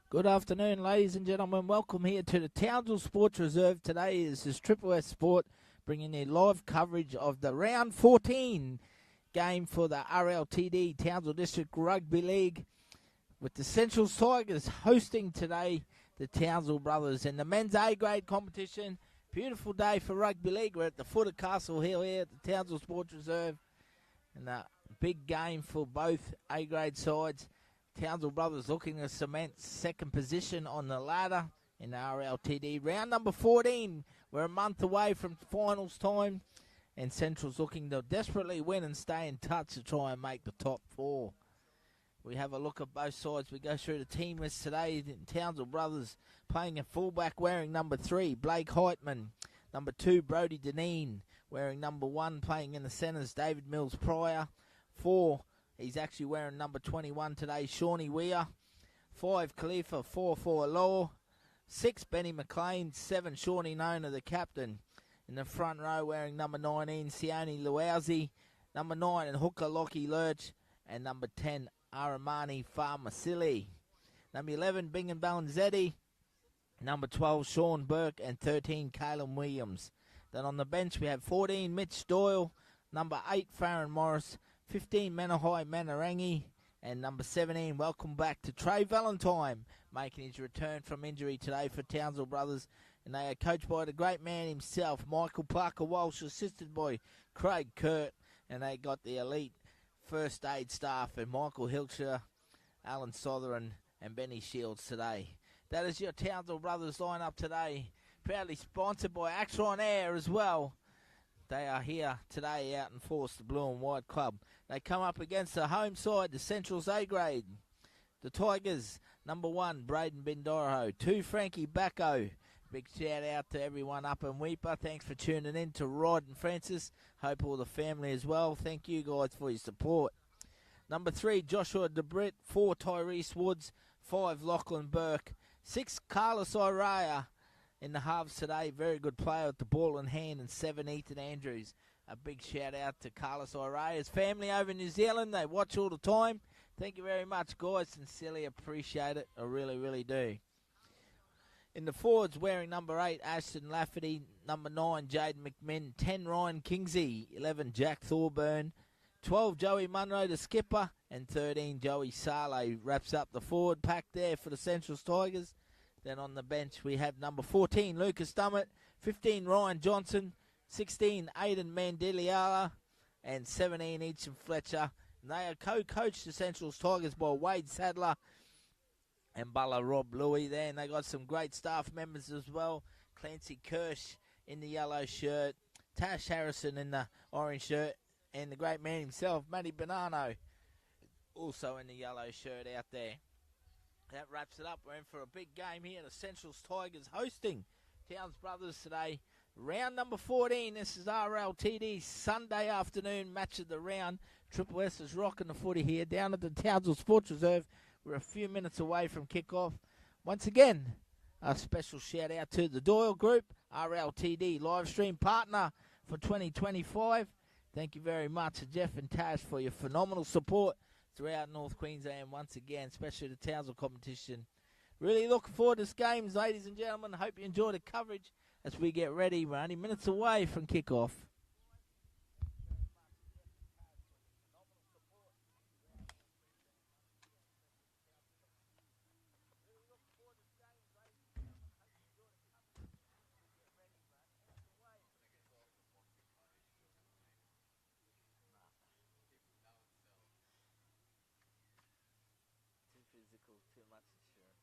Good afternoon, ladies and gentlemen. Welcome here to the Townsville Sports Reserve. Today is Triple S Sport bringing you live coverage of the Round 14 game for the RLTD Townsville District Rugby League, with the Central Tigers hosting today the Townsville Brothers in the men's A-grade competition. Beautiful day for rugby league. We're at the foot of Castle Hill here at the Townsville Sports Reserve, and a big game for both A-grade sides. Townsville Brothers looking to cement second position on the ladder in the RLTD. Round number 14. We're a month away from finals time, and Central's looking to desperately win and stay in touch to try and make the top four. We have a look at both sides. We go through the team list today. Townsville Brothers playing a fullback wearing number 3, Blake Heitman. Number 2, Brody Deneen wearing number 1, playing in the centres, David Mills Pryor. 4, he's actually wearing number 21 today, Shawnee Weir. 5, Khalifa 4 Law. 6, Benny McLean. 7, Shawnee Nona, the captain. In the front row wearing number 19, Sione Luausi. Number 9, and hooker Lockie Lurch. And number 10, Aramani Farmasili. Number 11, Bingham Balanzetti. Number 12, Sean Burke. And 13, Caleb Williams. Then on the bench we have 14, Mitch Doyle. Number 8, Farron Morris. 15, Menahai Manarangi. And number 17, welcome back to Trey Valentine, making his return from injury today for Townsville Brothers. And they are coached by the great man himself, Michael Parker Walsh, assisted by Craig Kurt. And they got the elite first aid staff and Michael Hilscher, Alan Sotheran, and Benny Shields today. That is your Townsville Brothers lineup today, proudly sponsored by Axron Air as well. They are here today out in force, the Blue and White Club. They come up against the home side, the Central's A-grade. The Tigers, number 1, Braden Bindoroho. 2, Frankie Bacco. Big shout out to everyone up in Weeper. Thanks for tuning in, to Rod and Francis. Hope all the family as well. Thank you guys for your support. Number 3, Joshua DeBritt. 4, Tyrese Woods. 5, Lachlan Burke. 6, Carlos Iraya in the halves today. Very good player with the ball in hand. And 7, Ethan Andrews. A big shout out to Carlos Iraya's family over in New Zealand. They watch all the time. Thank you very much, guys. Sincerely appreciate it. I really, really do. In the forwards, wearing number 8, Ashton Lafferty. Number 9, Jaden McMinn. 10, Ryan Kingsley. 11, Jack Thorburn. 12, Joey Munro, the skipper. And 13, Joey Saleh wraps up the forward pack there for the Central Tigers. Then on the bench, we have number 14, Lucas Dummett. 15, Ryan Johnson. 16, Aidan Mandeliala. And 17, Eacham Fletcher. And they are co-coached the Central Tigers by Wade Sadler and Bala Rob Louis there. And they got some great staff members as well. Clancy Kirsch in the yellow shirt. Tash Harrison in the orange shirt. And the great man himself, Matty Bonanno, also in the yellow shirt out there. That wraps it up. We're in for a big game here. The Central Tigers hosting Towns Brothers today. Round number 14. This is RLTD Sunday afternoon match of the round. Triple S is rocking the footy here down at the Townsville Sports Reserve. We're a few minutes away from kickoff. Once again, a special shout out to the Doyle Group, RLTD live stream partner for 2025. Thank you very much to Jeff and Tash for your phenomenal support throughout North Queensland once again, especially the Townsville competition. Really looking forward to this game, ladies and gentlemen. Hope you enjoy the coverage as we get ready. We're only minutes away from kickoff. Too much insurance.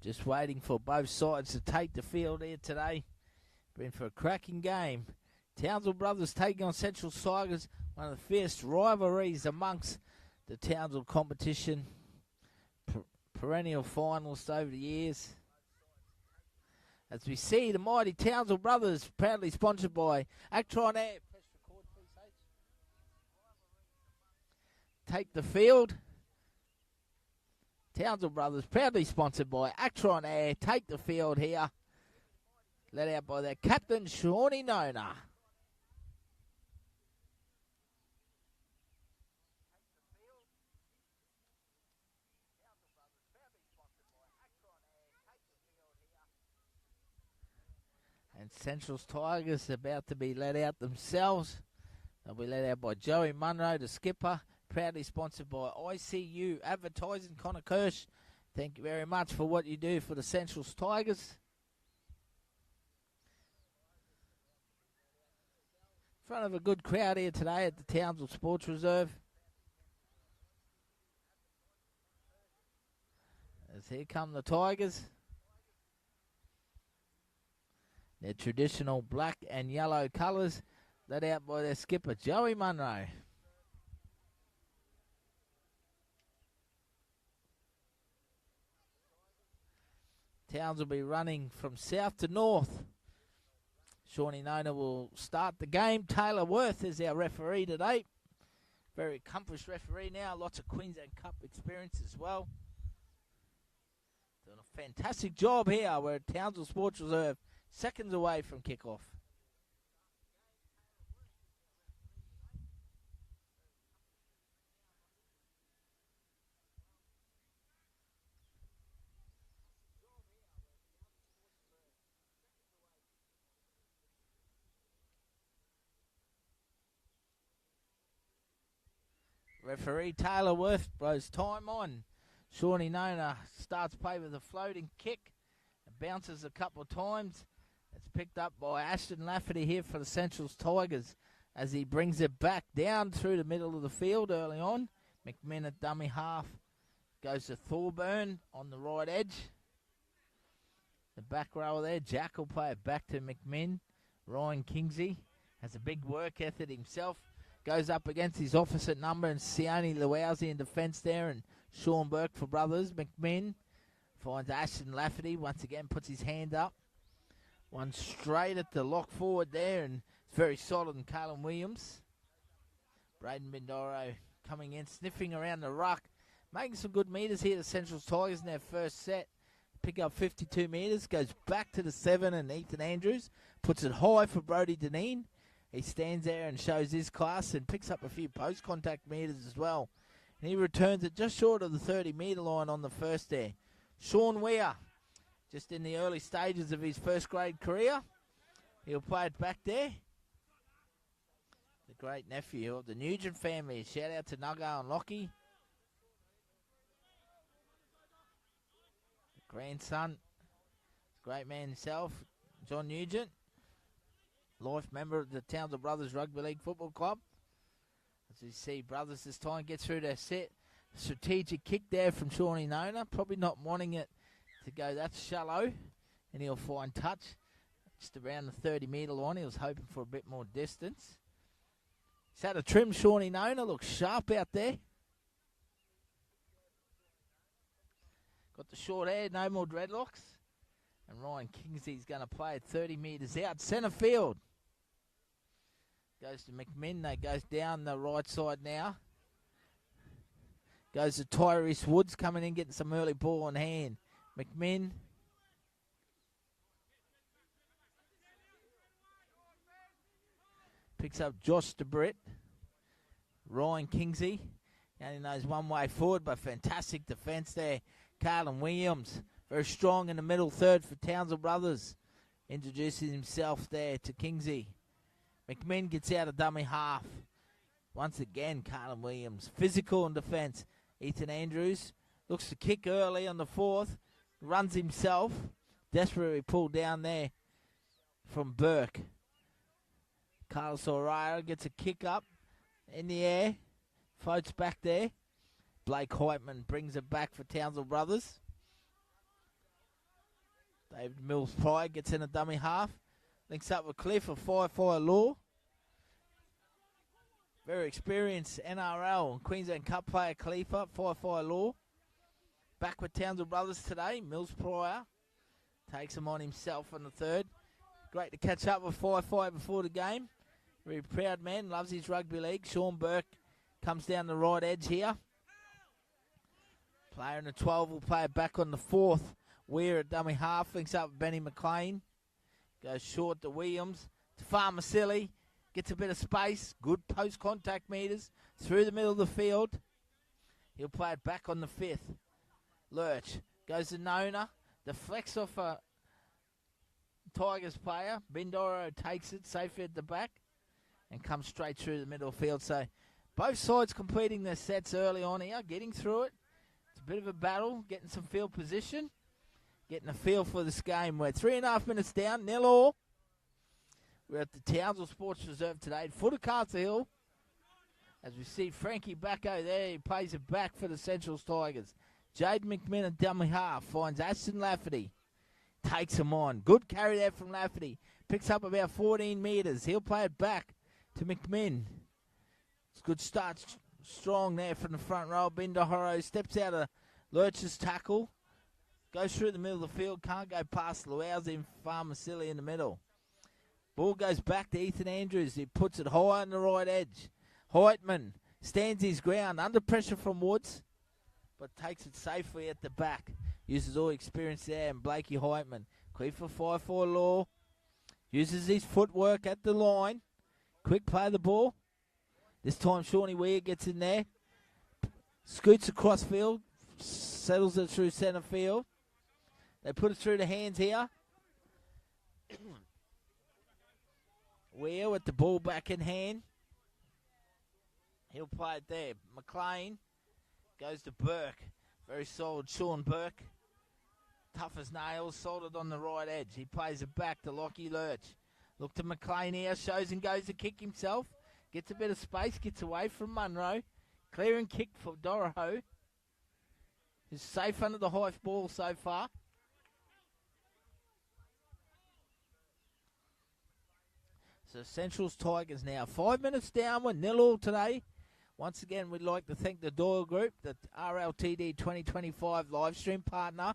Just waiting for both sides to take the field here today. Been for a cracking game. Townsville Brothers taking on Central Tigers, one of the fierce rivalries amongst the Townsville competition, perennial finalists over the years. As we see the mighty Townsville brothers, proudly sponsored by Actron Air. Press record, please, H. Take the field. Townsville brothers, proudly sponsored by Actron Air. Take the field here. Led out by their captain, Shawnee Nona. And Central's Tigers about to be let out themselves. They'll be let out by Joey Munro, the skipper. Proudly sponsored by ICU Advertising, Connor Kirsch. Thank you very much for what you do for the Central's Tigers. In front of a good crowd here today at the Townsville Sports Reserve. As here come the Tigers. Their traditional black and yellow colours, led out by their skipper, Joey Munro. Towns will be running from south to north. Shawnee Nona will start the game. Taylor Worth is our referee today. Very accomplished referee now. Lots of Queensland Cup experience as well. Doing a fantastic job here. We're at Townsville Sports Reserve. Seconds away from kickoff. Referee Taylor Worth blows time on. Shawnee Nona starts play with a floating kick. It bounces a couple of times. It's picked up by Ashton Lafferty here for the Central's Tigers as he brings it back down through the middle of the field early on. McMinn at dummy half. Goes to Thorburn on the right edge. The back row there. Jack will play it back to McMinn. Ryan Kingsley has a big work ethic himself. Goes up against his opposite number and Sione Luausi in defence there and Sean Burke for brothers. McMinn finds Ashton Lafferty. Once again puts his hand up. One straight at the lock forward there, and it's very solid in Carlin Williams. Braden Bindoro coming in, sniffing around the ruck. Making some good metres here, the Central Tigers in their first set. Pick up 52 metres, goes back to the 7, and Ethan Andrews puts it high for Brody Deneen. He stands there and shows his class and picks up a few post-contact metres as well. And he returns it just short of the 30-metre line on the first there. Sean Weir, just in the early stages of his first-grade career. He'll play it back there. The great nephew of the Nugent family. Shout out to Nuggo and Lockie. The grandson, great man himself, John Nugent. Life member of the Townsville Brothers Rugby League Football Club. As we see Brothers this time get through their set. Strategic kick there from Shawnee Nona. Probably not wanting it to go that shallow. And he'll find touch just around the 30-metre line. He was hoping for a bit more distance. He's had a trim. Shawnee Nona looks sharp out there. Got the short hair, no more dreadlocks. And Ryan Kingsley's going to play it 30 metres out. Centre field. Goes to McMinn. They goes down the right side now. Goes to Tyrese Woods coming in, getting some early ball on hand. McMinn. Picks up Josh DeBritt. Ryan Kingsley. Only knows one way forward, but fantastic defence there. Carlin Williams. Very strong in the middle third for Townsville Brothers. Introducing himself there to Kingsley. McMinn gets out of dummy half. Once again, Carlin Williams. Physical in defence. Ethan Andrews looks to kick early on the fourth. Runs himself. Desperately pulled down there from Burke. Carlos O'Reilly gets a kick up in the air. Floats back there. Blake Heitman brings it back for Townsville Brothers. David Mills-Pride gets in a dummy half. Links up with Cliff of Firefly Law. Very experienced NRL and Queensland Cup player Khalifa, Firefly Law. Back with Townsville Brothers today. Mills Pryor takes him on himself on the third. Great to catch up with Firefly before the game. Very proud man, loves his rugby league. Sean Burke comes down the right edge here. Player in the 12 will play it back on the fourth. Weir at dummy half, links up with Benny McLean. Goes short to Williams. To Farmasili. Gets a bit of space. Good post-contact meters. Through the middle of the field. He'll play it back on the fifth. Lurch. Goes to Nona. Deflects off a Tigers player. Bindoro takes it safely at the back. And comes straight through the middle of the field. So both sides completing their sets early on here. Getting through it. It's a bit of a battle. Getting some field position. Getting a feel for this game. We're 3.5 minutes down. 0-0. We're at the Townsville Sports Reserve today. Foot of Castle Hill. As we see Frankie Bacco there. He plays it back for the Centrals Tigers. Jade McMinn at dummy half. Finds Ashton Lafferty. Takes him on. Good carry there from Lafferty. Picks up about 14 metres. He'll play it back to McMinn. It's a good start. Strong there from the front row. Bindahoro steps out of Lurch's tackle. Goes through the middle of the field. Can't go past Luauzi and Farmasili in the middle. Ball goes back to Ethan Andrews. He puts it high on the right edge. Heitman stands his ground. Under pressure from Woods. But takes it safely at the back. Uses all experience there. And Blakey Heitman. Quick for 5-4 Law. Uses his footwork at the line. Quick play the ball. This time Shawnee Weir gets in there. Scoots across field. Settles it through centre field. They put it through the hands here. Weir with the ball back in hand. He'll play it there. McLean goes to Burke. Very solid Sean Burke. Tough as nails. Solid on the right edge. He plays it back to Lockie Lurch. Look to McLean here. Shows and goes to kick himself. Gets a bit of space. Gets away from Munro. Clearing kick for Doroho. He's safe under the high ball so far. So Central's Tigers now 5 minutes down. We're 0-0 today. Once again, we'd like to thank the Doyle Group, the RLTD 2025 live stream partner.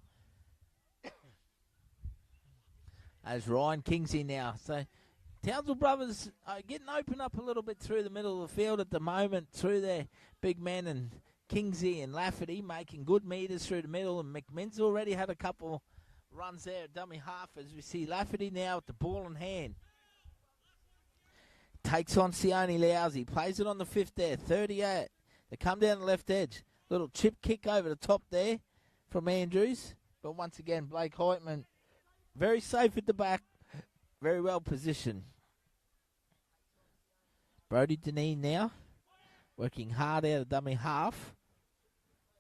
As Ryan Kingsley now. So Townsville Brothers are getting open up a little bit through the middle of the field at the moment through their big men and Kingsley and Lafferty making good meters through the middle, and McMinn's already had a couple runs there at dummy half as we see Lafferty now with the ball in hand. Takes on Sione Lousy, plays it on the fifth there, 38. They come down the left edge. Little chip kick over the top there from Andrews. But once again, Blake Heitman very safe at the back, very well positioned. Brody Deneen now, working hard out of dummy half.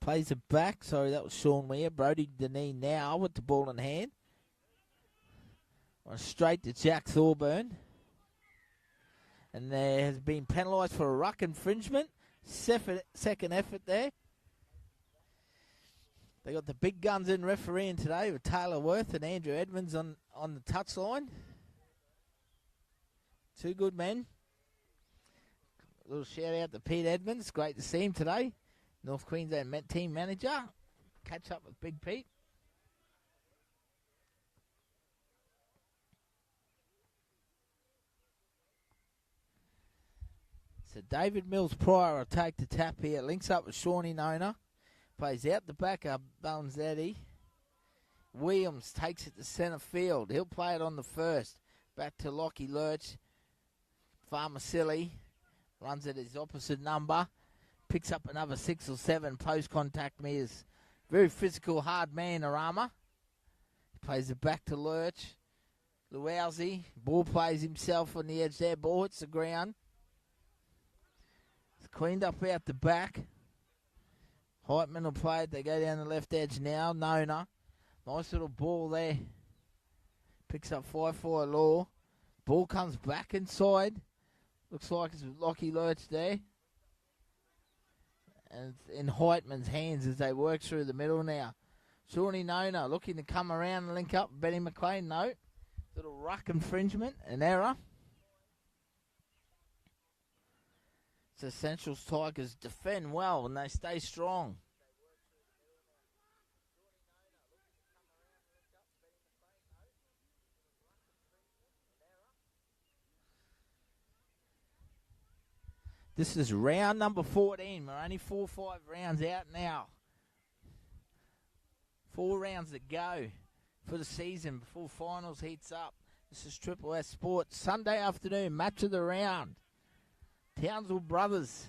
Plays it back. Sorry, that was Sean Weir. Brody Deneen now with the ball in hand. On straight to Jack Thorburn. And there has been penalised for a ruck infringement. Second effort there. They got the big guns in refereeing today with Taylor Worth and Andrew Edmonds on the touchline. Two good men. A little shout out to Pete Edmonds. Great to see him today. North Queensland team manager. Catch up with Big Pete. So David Mills Pryor will take the tap here. Links up with Shawnee Nona. Plays out the back of Ballanzetti. Williams takes it to centre field. He'll play it on the first. Back to Lockie Lurch. Farmasili runs at his opposite number. Picks up another 6 or 7 post-contact meters. Very physical, hard man, Arama. He plays it back to Lurch. Luauzi. Ball plays himself on the edge there. Ball hits the ground. It's cleaned up out the back. Heitman will play it. They go down the left edge now. Nona. Nice little ball there. Picks up 5-4 Law. Ball comes back inside. Looks like it's Lockie Lurch there. And it's in Heitman's hands as they work through the middle now. Shawnee Nona looking to come around and link up. Benny McLean, no. Little ruck infringement, an error. The Central Tigers defend well and they stay strong. This is round number 14. We're only 4 or 5 rounds out now. 4 rounds to go for the season before finals heats up. This is Triple S Sports. Sunday afternoon, match of the round. Townsville Brothers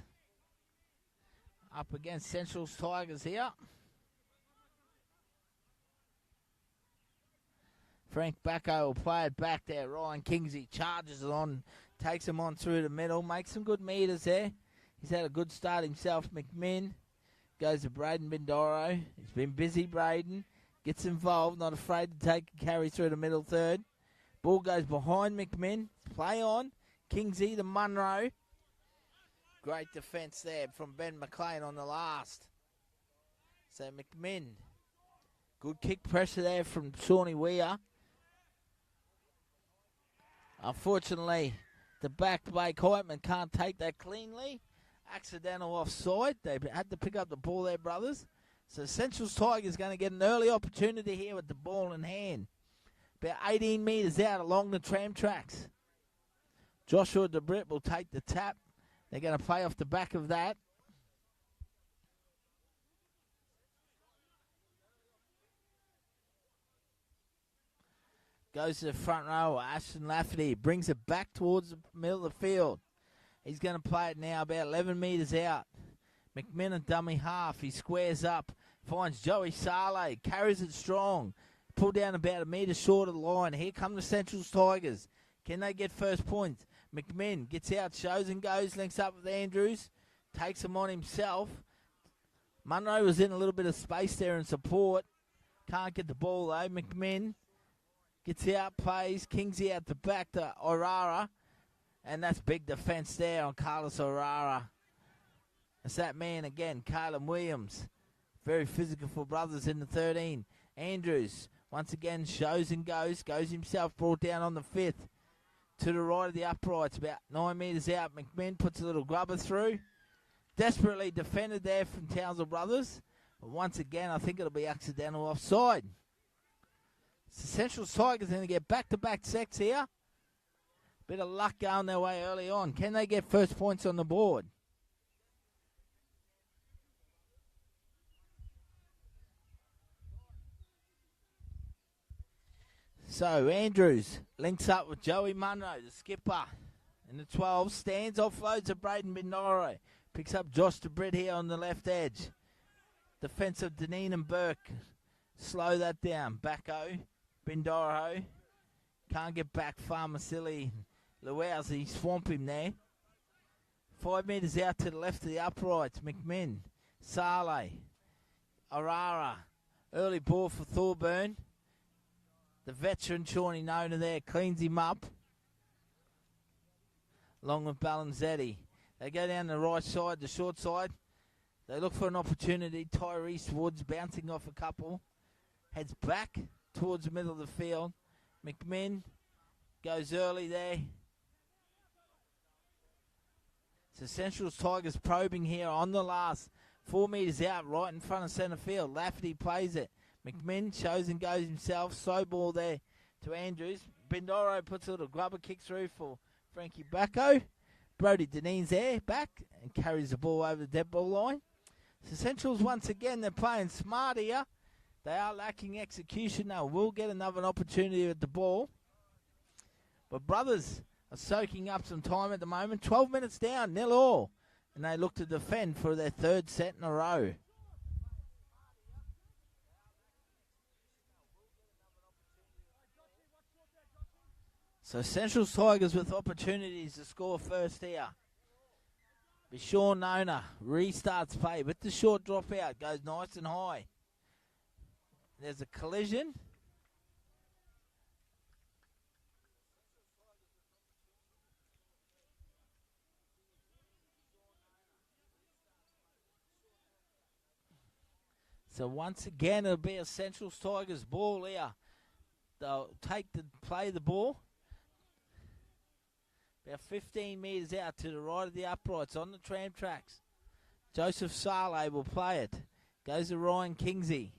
up against Central Tigers here. Frank Bacco will play it back there. Ryan Kingsley charges it on, takes him on through the middle, makes some good meters there. He's had a good start himself. McMinn goes to Braden Bindoro. He's been busy, Braden. Gets involved, not afraid to take a carry through the middle third. Ball goes behind McMinn. Play on. Kingsley to Munro. Great defence there from Ben McLean on the last. So McMinn. Good kick pressure there from Shawnee Weir. Unfortunately, the back Blake Heitman can't take that cleanly. Accidental offside. They had to pick up the ball there, brothers. So Central Tigers going to get an early opportunity here with the ball in hand. About 18 metres out along the tram tracks. Joshua DeBritt will take the tap. They're going to play off the back of that. Goes to the front row. Ashton Lafferty brings it back towards the middle of the field. He's going to play it now about 11 metres out. McMinn dummy half. He squares up. Finds Joey Saleh. Carries it strong. Pulled down about a metre short of the line. Here come the Central Tigers. Can they get first points? McMinn gets out, shows and goes, links up with Andrews. Takes him on himself. Munro was in a little bit of space there in support. Can't get the ball though. McMinn gets out, plays. Kingsley out the back to Orara. And that's big defence there on Carlos Orara. It's that man again, Caleb Williams. Very physical for brothers in the 13. Andrews, once again, shows and goes. Goes himself, brought down on the 5th. To the right of the uprights, about 9 metres out. McMinn puts a little grubber through. Desperately defended there from Townsville Brothers. But once again, I think it'll be accidental offside. So Central Tigers going to get back-to-back sets here. Bit of luck going their way early on. Can they get first points on the board? So Andrews links up with Joey Munro, the skipper. In the 12, stands, offloads to Braden Bindoro. Picks up Josh DeBritt here on the left edge. Defensive Deneen and Burke. Slow that down. Bacco, Bindoro. Can't get back. Farmasili. Lewowsy swamp him there. 5 metres out to the left of the uprights. McMinn. Saleh. Orara. Early ball for Thorburn. The veteran Shawnee Nona there cleans him up. Along with Balanzetti. They go down the right side, the short side. They look for an opportunity. Tyrese Woods bouncing off a couple. Heads back towards the middle of the field. McMinn goes early there. So Central Tigers probing here on the last. 4 metres out, right in front of centre field. Lafferty plays it. McMinn shows and goes himself. Slow ball there to Andrews. Bindoro puts a little grubber kick through for Frankie Bacco. Brody Deneen's there, back, and carries the ball over the dead ball line. So Central's once again, they're playing smart here. They are lacking execution. They will get another opportunity with the ball. But Brothers are soaking up some time at the moment. 12 minutes down, 0-0. And they look to defend for their 3rd set in a row. So Central Tigers with opportunities to score first here. But Sean Nona restarts play with the short dropout. Goes nice and high. There's a collision. So once again, it'll be a Central Tigers ball here. They'll play the ball. About 15 metres out to the right of the uprights on the tram tracks. Joseph Saleh will play it. Goes to Ryan Kingsey.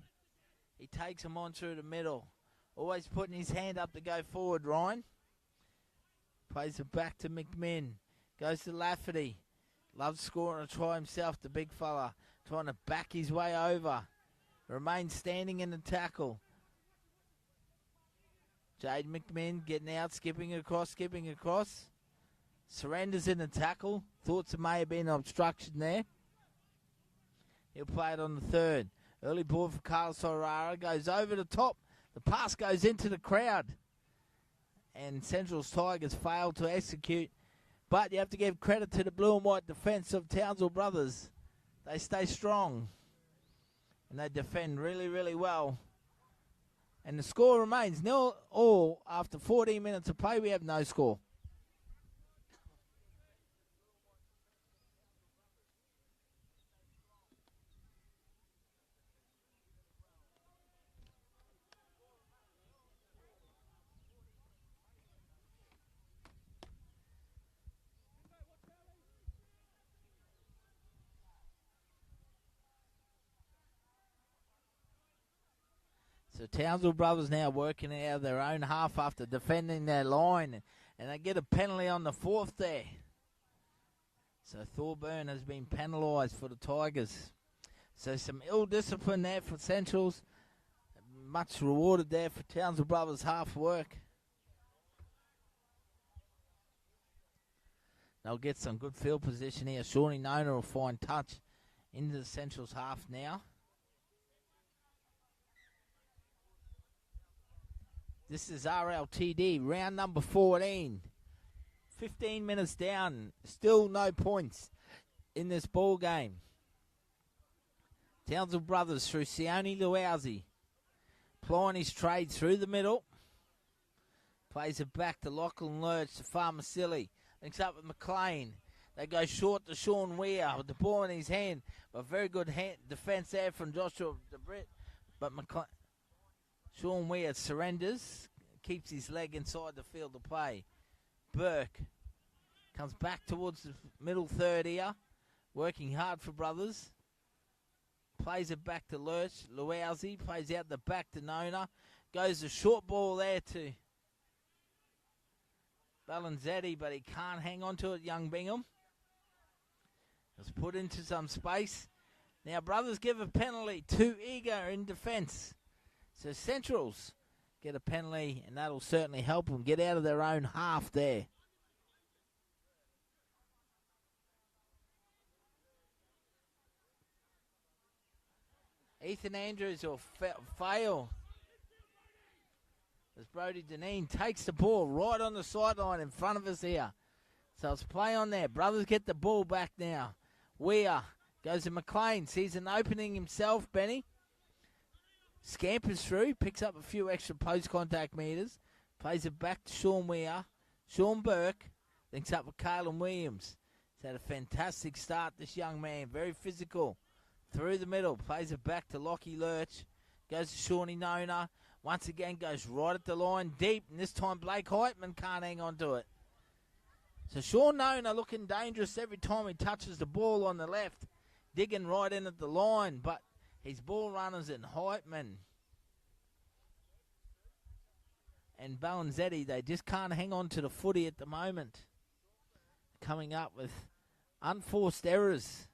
He takes him on through the middle. Always putting his hand up to go forward, Ryan. Plays it back to McMinn. Goes to Lafferty. Loves scoring a try himself, the big fella. Trying to back his way over. Remains standing in the tackle. Jade McMinn getting out, skipping across. Surrenders in the tackle. Thoughts there may have been an obstruction there. He'll play it on the third. Early ball for Carlos O'Rara. Goes over the top. The pass goes into the crowd. And Central's Tigers failed to execute. But you have to give credit to the blue and white defence of Townsville Brothers. They stay strong. And they defend really, really well. And the score remains 0-0 after 14 minutes of play. We have no score. So Townsville Brothers now working out of their own half after defending their line. And they get a penalty on the fourth there. So Thorburn has been penalised for the Tigers. So some ill discipline there for Centrals. Much rewarded there for Townsville Brothers' half work. They'll get some good field position here. Shawnee Nona will find touch into the Centrals' half now. This is RLTD, round number 14. 15 minutes down, still no points in this ball game. Townsville Brothers through Sione Luausi. Plying his trade through the middle. Plays it back to Lachlan Lurch to Farmasilli. Links up with McLean. They go short to Sean Weir with the ball in his hand. But very good defence there from Joshua DeBritt. But Sean Weir surrenders, keeps his leg inside the field of play. Burke comes back towards the middle third here, working hard for Brothers. Plays it back to Lurch. Luausi plays out the back to Nona. Goes the short ball there to Balanzetti, but he can't hang on to it, young Bingham. It's put into some space. Now Brothers give a penalty, too eager in defence. So Centrals get a penalty, and that'll certainly help them get out of their own half there. Ethan Andrews will fail as Brody Deneen takes the ball right on the sideline in front of us here. So it's play on there. Brothers get the ball back now. Weir goes to McLean, sees an opening himself, Benny. Scampers through, picks up a few extra post-contact meters, plays it back to Sean Weir. Sean Burke links up with Kalen Williams. He's had a fantastic start, this young man, very physical. Through the middle, plays it back to Lockie Lurch. Goes to Shawnee Nona. Once again goes right at the line, deep, and this time Blake Heitman can't hang on to it. So Sean Nona looking dangerous every time he touches the ball on the left, digging right in at the line, but his ball runners in Heitman and Balanzetti, they just can't hang on to the footy at the moment. Coming up with unforced errors.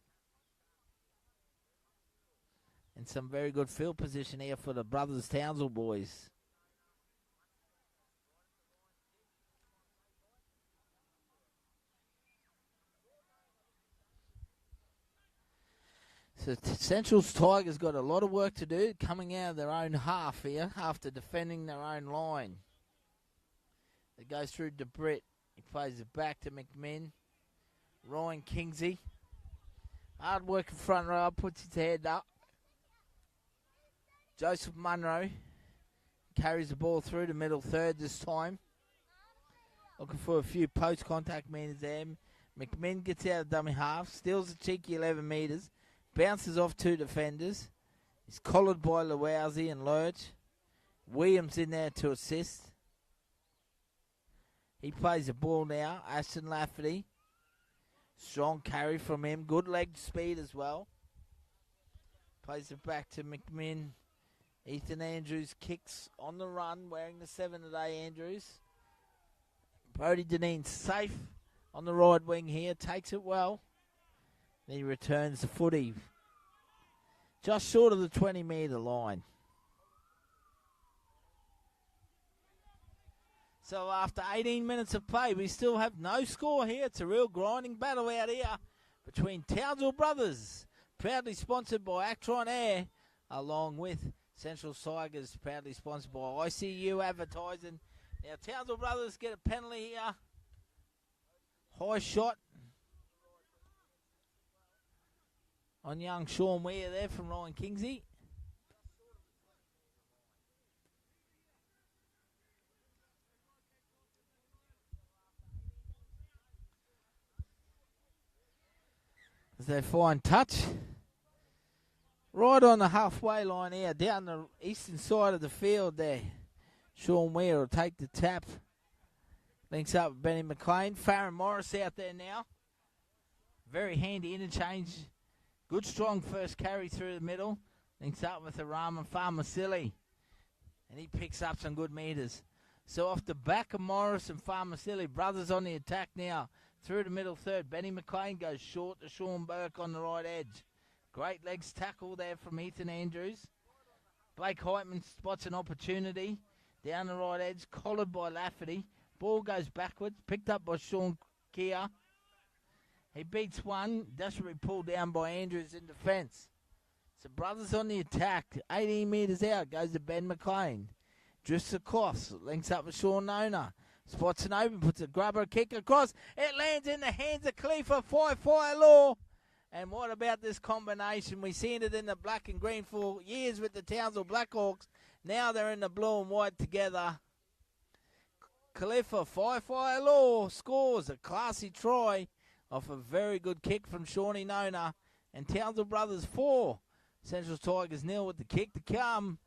And some very good field position here for the Brothers Townsville boys. So Central's Tigers got a lot of work to do coming out of their own half here after defending their own line. It goes through DeBritt. He plays it back to McMinn. Ryan Kingsey. Hard working front row, puts his head up. Joseph Munro carries the ball through the middle third this time. Looking for a few post-contact meters there. McMinn gets out of dummy half, steals a cheeky 11 meters, bounces off two defenders. He's collared by Luausi and Lurch. Williams in there to assist. He plays the ball now. Aston Lafferty. Strong carry from him. Good leg speed as well. Plays it back to McMinn. Ethan Andrews kicks on the run, wearing the 7 today, Andrews. Brody Deneen safe on the right wing here. Takes it well. Then he returns the footy. Just short of the 20-metre line. So after 18 minutes of play, we still have no score here. It's a real grinding battle out here between Townsville Brothers, proudly sponsored by Actron Air, along with Central Tigers, proudly sponsored by ICU Advertising. Now Townsville Brothers get a penalty here. High shot on young Sean Weir there from Ryan Kingsey. As they find touch. Right on the halfway line here, down the eastern side of the field there. Sean Weir will take the tap. Links up with Benny McLean. Farron Morris out there now. Very handy interchange. Good strong first carry through the middle. Links up with Arama Farmasili. And he picks up some good metres. So off the back of Morris and Farmasili, Brothers on the attack now. Through the middle third, Benny McLean goes short to Sean Burke on the right edge. Great legs tackle there from Ethan Andrews. Blake Heitman spots an opportunity. Down the right edge, collared by Lafferty. Ball goes backwards, picked up by Sean Keir. He beats one, desperately pulled down by Andrews in defence. So Brothers on the attack. 18 metres out goes to Ben McLean. Drifts across, links up with Sean Nona. Spots an open, puts a grubber kick across. It lands in the hands of Khalifa Fire Law. And what about this combination? We've seen it in the black and green for years with the Townsville Blackhawks. Now they're in the blue and white together. Khalifa Fire Law scores a classy try off a very good kick from Shawnee Nona. And Townsville Brothers 4. Central Tigers 0 with the kick to come.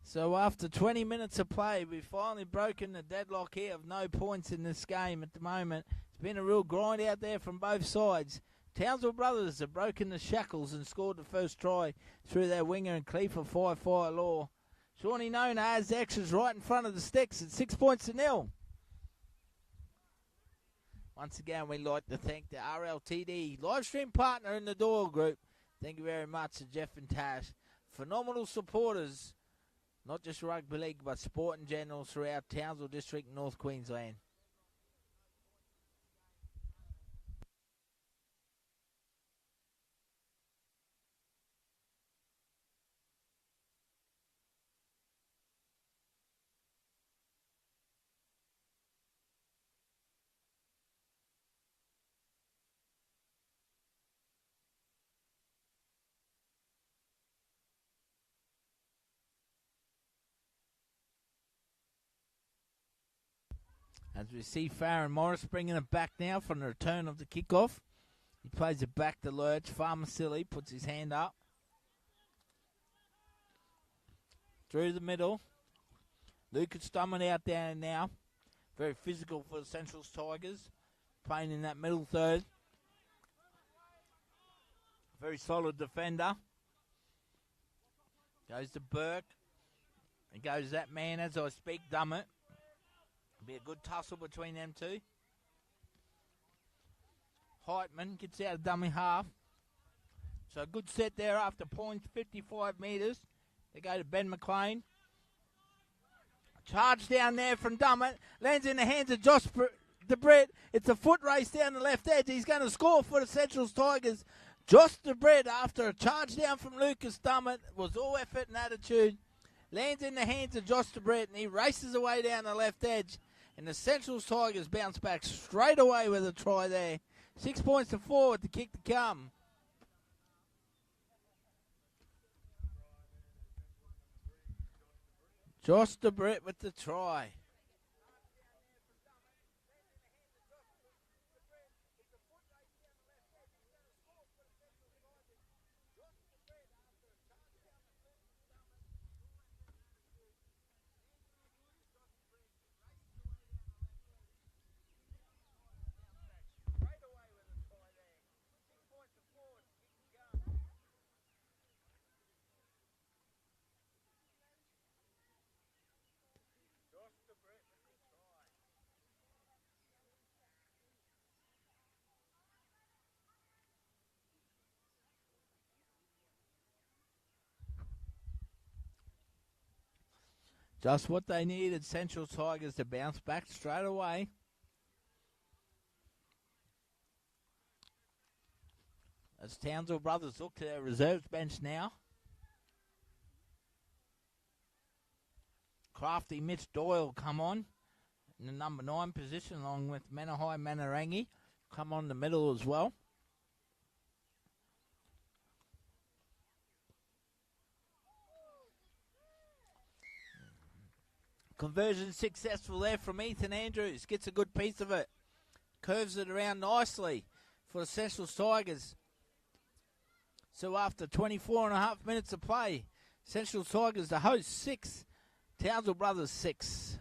So after 20 minutes of play, we've finally broken the deadlock here of no points in this game at the moment. It's been a real grind out there from both sides. Townsville Brothers have broken the shackles and scored the first try through their winger and Khalifa Fire Law. Shawnee Nona has the extras right in front of the sticks at 6 points to 0. Once again, we'd like to thank the RLTD live stream partner in the Doyle Group. Thank you very much to Jeff and Tash. Phenomenal supporters. Not just rugby league, but sport in general throughout Townsville District, North Queensland. As we see Farron Morris bringing it back now from the return of the kickoff. He plays it back to Lurch. Farmasili puts his hand up. Through the middle. Lucas Stumman out there now. Very physical for the Central Tigers. Playing in that middle third. Very solid defender. Goes to Burke. And goes that man as I speak, Dummett. Be a good tussle between them two. Heitman gets out of dummy half. So a good set there after points, 55 metres. They go to Ben Maclean. Charge down there from Dummett. Lands in the hands of Josh DeBrett. It's a foot race down the left edge. He's going to score for the Centrals Tigers. Josh DeBrett, after a charge down from Lucas Dummett, was all effort and attitude. Lands in the hands of Josh DeBrett, and he races away down the left edge. And the Centrals Tigers bounce back straight away with a try there. 6 points to 4 with the kick to come. Josh DeBrett with the try. Just what they needed, Central Tigers to bounce back straight away. As Townsville brothers look to their reserves bench now. Crafty Mitch Doyle come on in the number 9 position, along with Manahai Manarangi come on the middle as well. Conversion successful there from Ethan Andrews. Gets a good piece of it. Curves it around nicely for the Central Tigers. So after 24 and a half minutes of play, Central Tigers, the host, 6. Townsville Brothers, 6.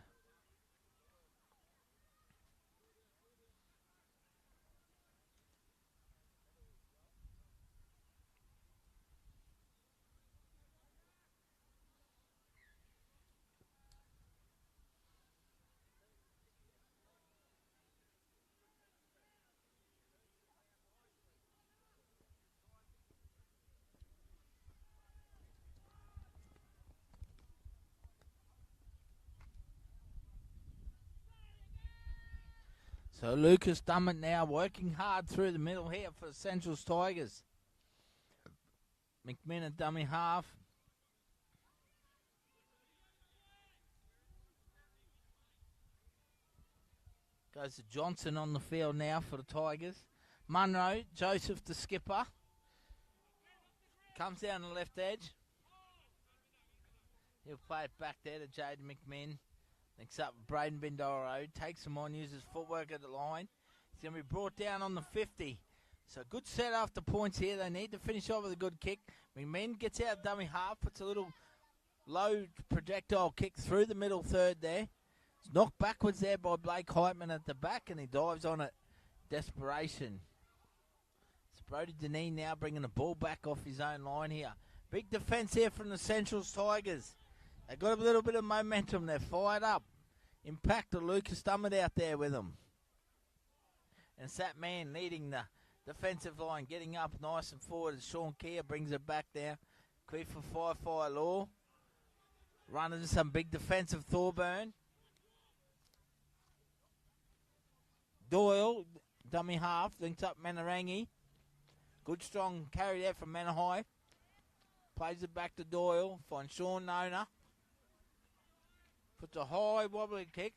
So Lucas Dummett now working hard through the middle here for the Central Tigers. McMinn dummy half. Goes to Johnson on the field now for the Tigers. Munro, Joseph the skipper. Comes down the left edge. He'll play it back there to Jaden McMinn. Links up with Braden Bindoro. Takes him on, uses footwork at the line. He's going to be brought down on the 50. So good set after points here. They need to finish off with a good kick. McMinn gets out dummy half, puts a little low projectile kick through the middle third there. It's knocked backwards there by Blake Heitman at the back, and he dives on it. Desperation. It's Brody Deneen now bringing the ball back off his own line here. Big defence here from the Centrals Tigers. They got a little bit of momentum. They're fired up. Impact of Lucas Dummett out there with them. And it's that man leading the defensive line, getting up nice and forward as Sean Keir brings it back there. Clear for Firefly Law. Running some big defensive Thorburn. Doyle, dummy half, links up Manarangi. Good strong carry there from Manahai. Plays it back to Doyle. Finds Sean Nona. Puts a high wobbly kick.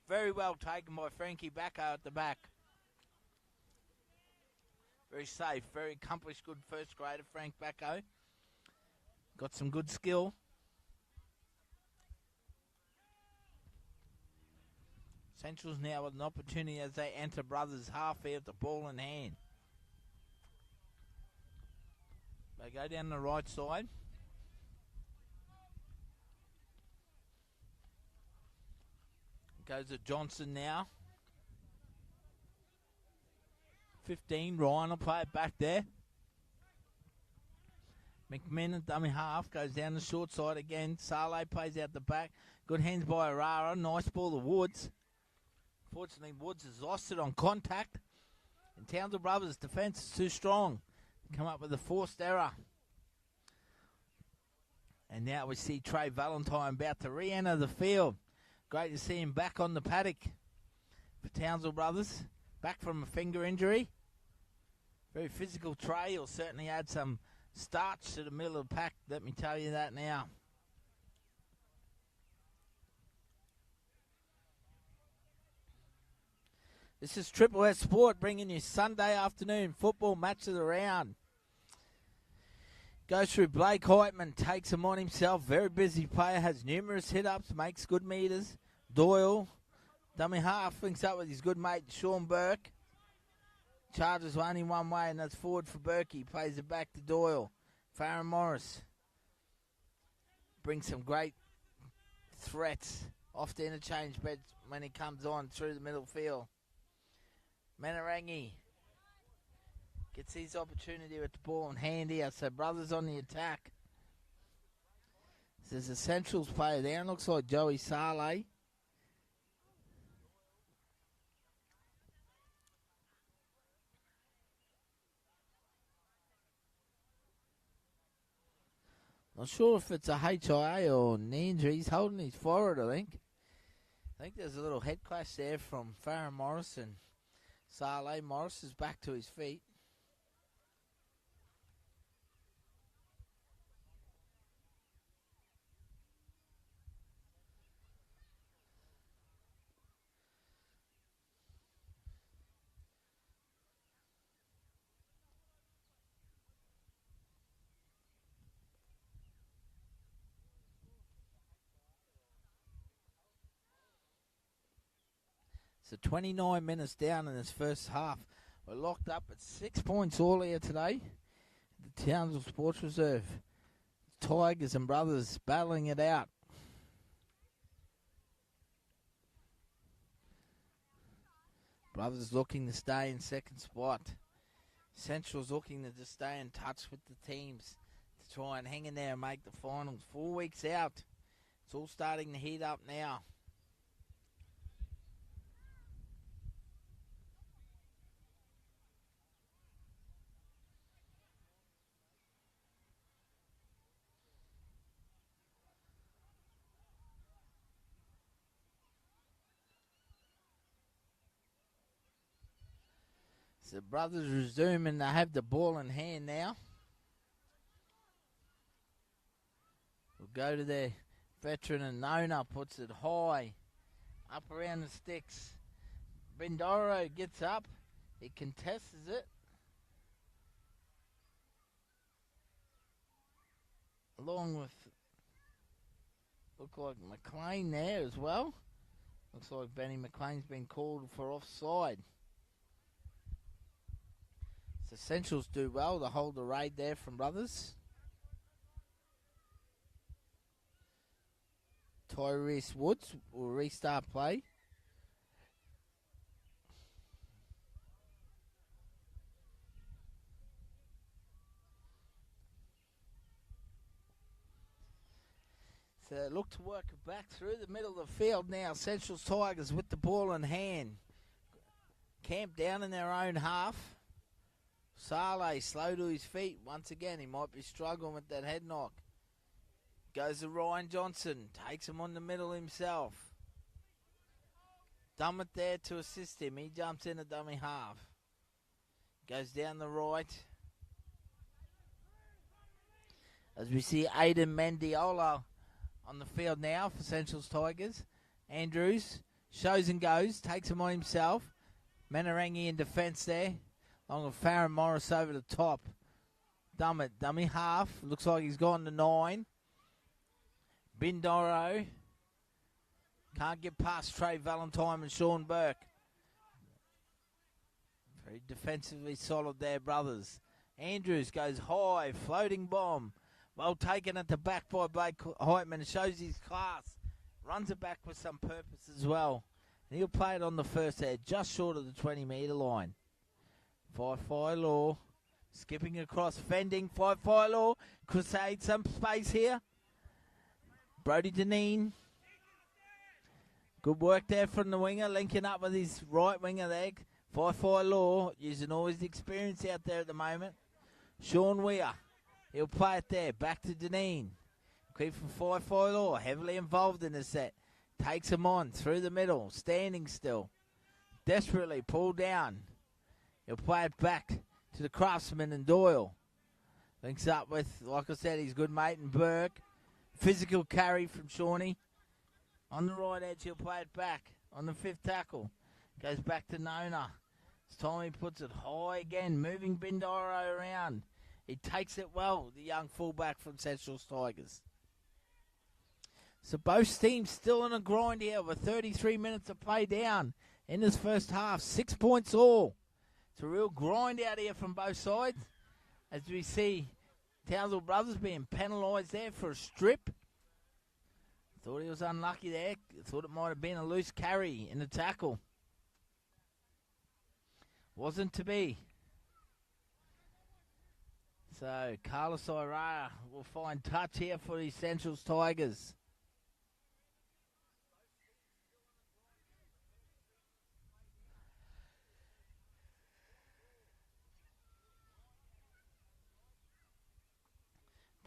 Very well taken by Frankie Bacco at the back. Very safe, very accomplished, good first grader, Frank Bacco. Got some good skill. Centrals now with an opportunity as they enter Brothers half here with the ball in hand. They go down the right side. Goes to Johnson now. 15, Ryan will play it back there. McMinn at dummy half, goes down the short side again. Saleh plays out the back. Good hands by Arara. Nice ball to Woods. Fortunately, Woods has lost it on contact. And Townsville Brothers' defence is too strong. Come up with a forced error. And now we see Trey Valentine about to re-enter the field. Great to see him back on the paddock for Townsville brothers. Back from a finger injury. Very physical tray. He'll certainly add some starch to the middle of the pack. Let me tell you that now. This is Triple S Sport bringing you Sunday afternoon football match of the round. Goes through Blake Heitman, takes him on himself. Very busy player, has numerous hit-ups, makes good meters. Doyle, dummy half, links up with his good mate Sean Burke. Charges only one way, and that's forward for Berkey. Plays it back to Doyle. Farron Morris brings some great threats off the interchange bed when he comes on through the middle field. Manarangi gets his opportunity with the ball in hand here, so brothers on the attack. There's a Centrals player there, and looks like Joey Saleh. Not sure if it's a HIA or an injury. He's holding his forehead, I think. I think there's a little head clash there from Farron Morris and Saleh. Morris is back to his feet. So 29 minutes down in this first half. We're locked up at 6 points all here today. The Townsville Sports Reserve. Tigers and brothers battling it out. Brothers looking to stay in second spot. Central's looking to just stay in touch with the teams to try and hang in there and make the finals. 4 weeks out. It's all starting to heat up now. So brothers resume and they have the ball in hand now. We'll go to their veteran and Nona puts it high. Up around the sticks. Bindoro gets up. He contests it. Along with, look like McLean there as well. Looks like Benny McLean's been called for offside. So Centrals do well to hold the raid there from brothers. Tyrese Woods will restart play. So look to work it back through the middle of the field now. Central's Tigers with the ball in hand. Camp down in their own half. Saleh slow to his feet. Once again, he might be struggling with that head knock. Goes to Ryan Johnson. Takes him on the middle himself. Dummett there to assist him. He jumps in a dummy half. Goes down the right. As we see Aiden Mendiola on the field now for Central's Tigers. Andrews shows and goes. Takes him on himself. Manarangi in defence there. Along with Farron Morris over the top. Dummett, dummy half. Looks like he's gone to 9. Bindoro. Can't get past Trey Valentine and Sean Burke. Very defensively solid there, brothers. Andrews goes high. Floating bomb. Well taken at the back by Blake Heitman. Shows his class. Runs it back with some purpose as well. And he'll play it on the first head, just short of the 20-metre line. Five-Fire Law, skipping across, fending, Five-Fire Law, Crusade, some space here. Brody Deneen. Good work there from the winger, linking up with his right winger there. Five-Fire Law, using all his experience out there at the moment. Sean Weir, he'll play it there, back to Deneen. Quick from Five-Fire Law, heavily involved in the set. Takes him on through the middle, standing still. Desperately pulled down. He'll play it back to the Craftsman and Doyle. Links up with, like I said, his good mate and Burke. Physical carry from Shawnee. On the right edge, he'll play it back on the fifth tackle. Goes back to Nona. This time he puts it high again, moving Bindoro around. He takes it well, the young fullback from Central Tigers. So both teams still in a grind here with 33 minutes to play down in this first half. 6 points all. It's a real grind out here from both sides. As we see Townsville Brothers being penalised there for a strip. Thought he was unlucky there. Thought it might have been a loose carry in the tackle. Wasn't to be. So Carlos Irara will find touch here for the Central Tigers.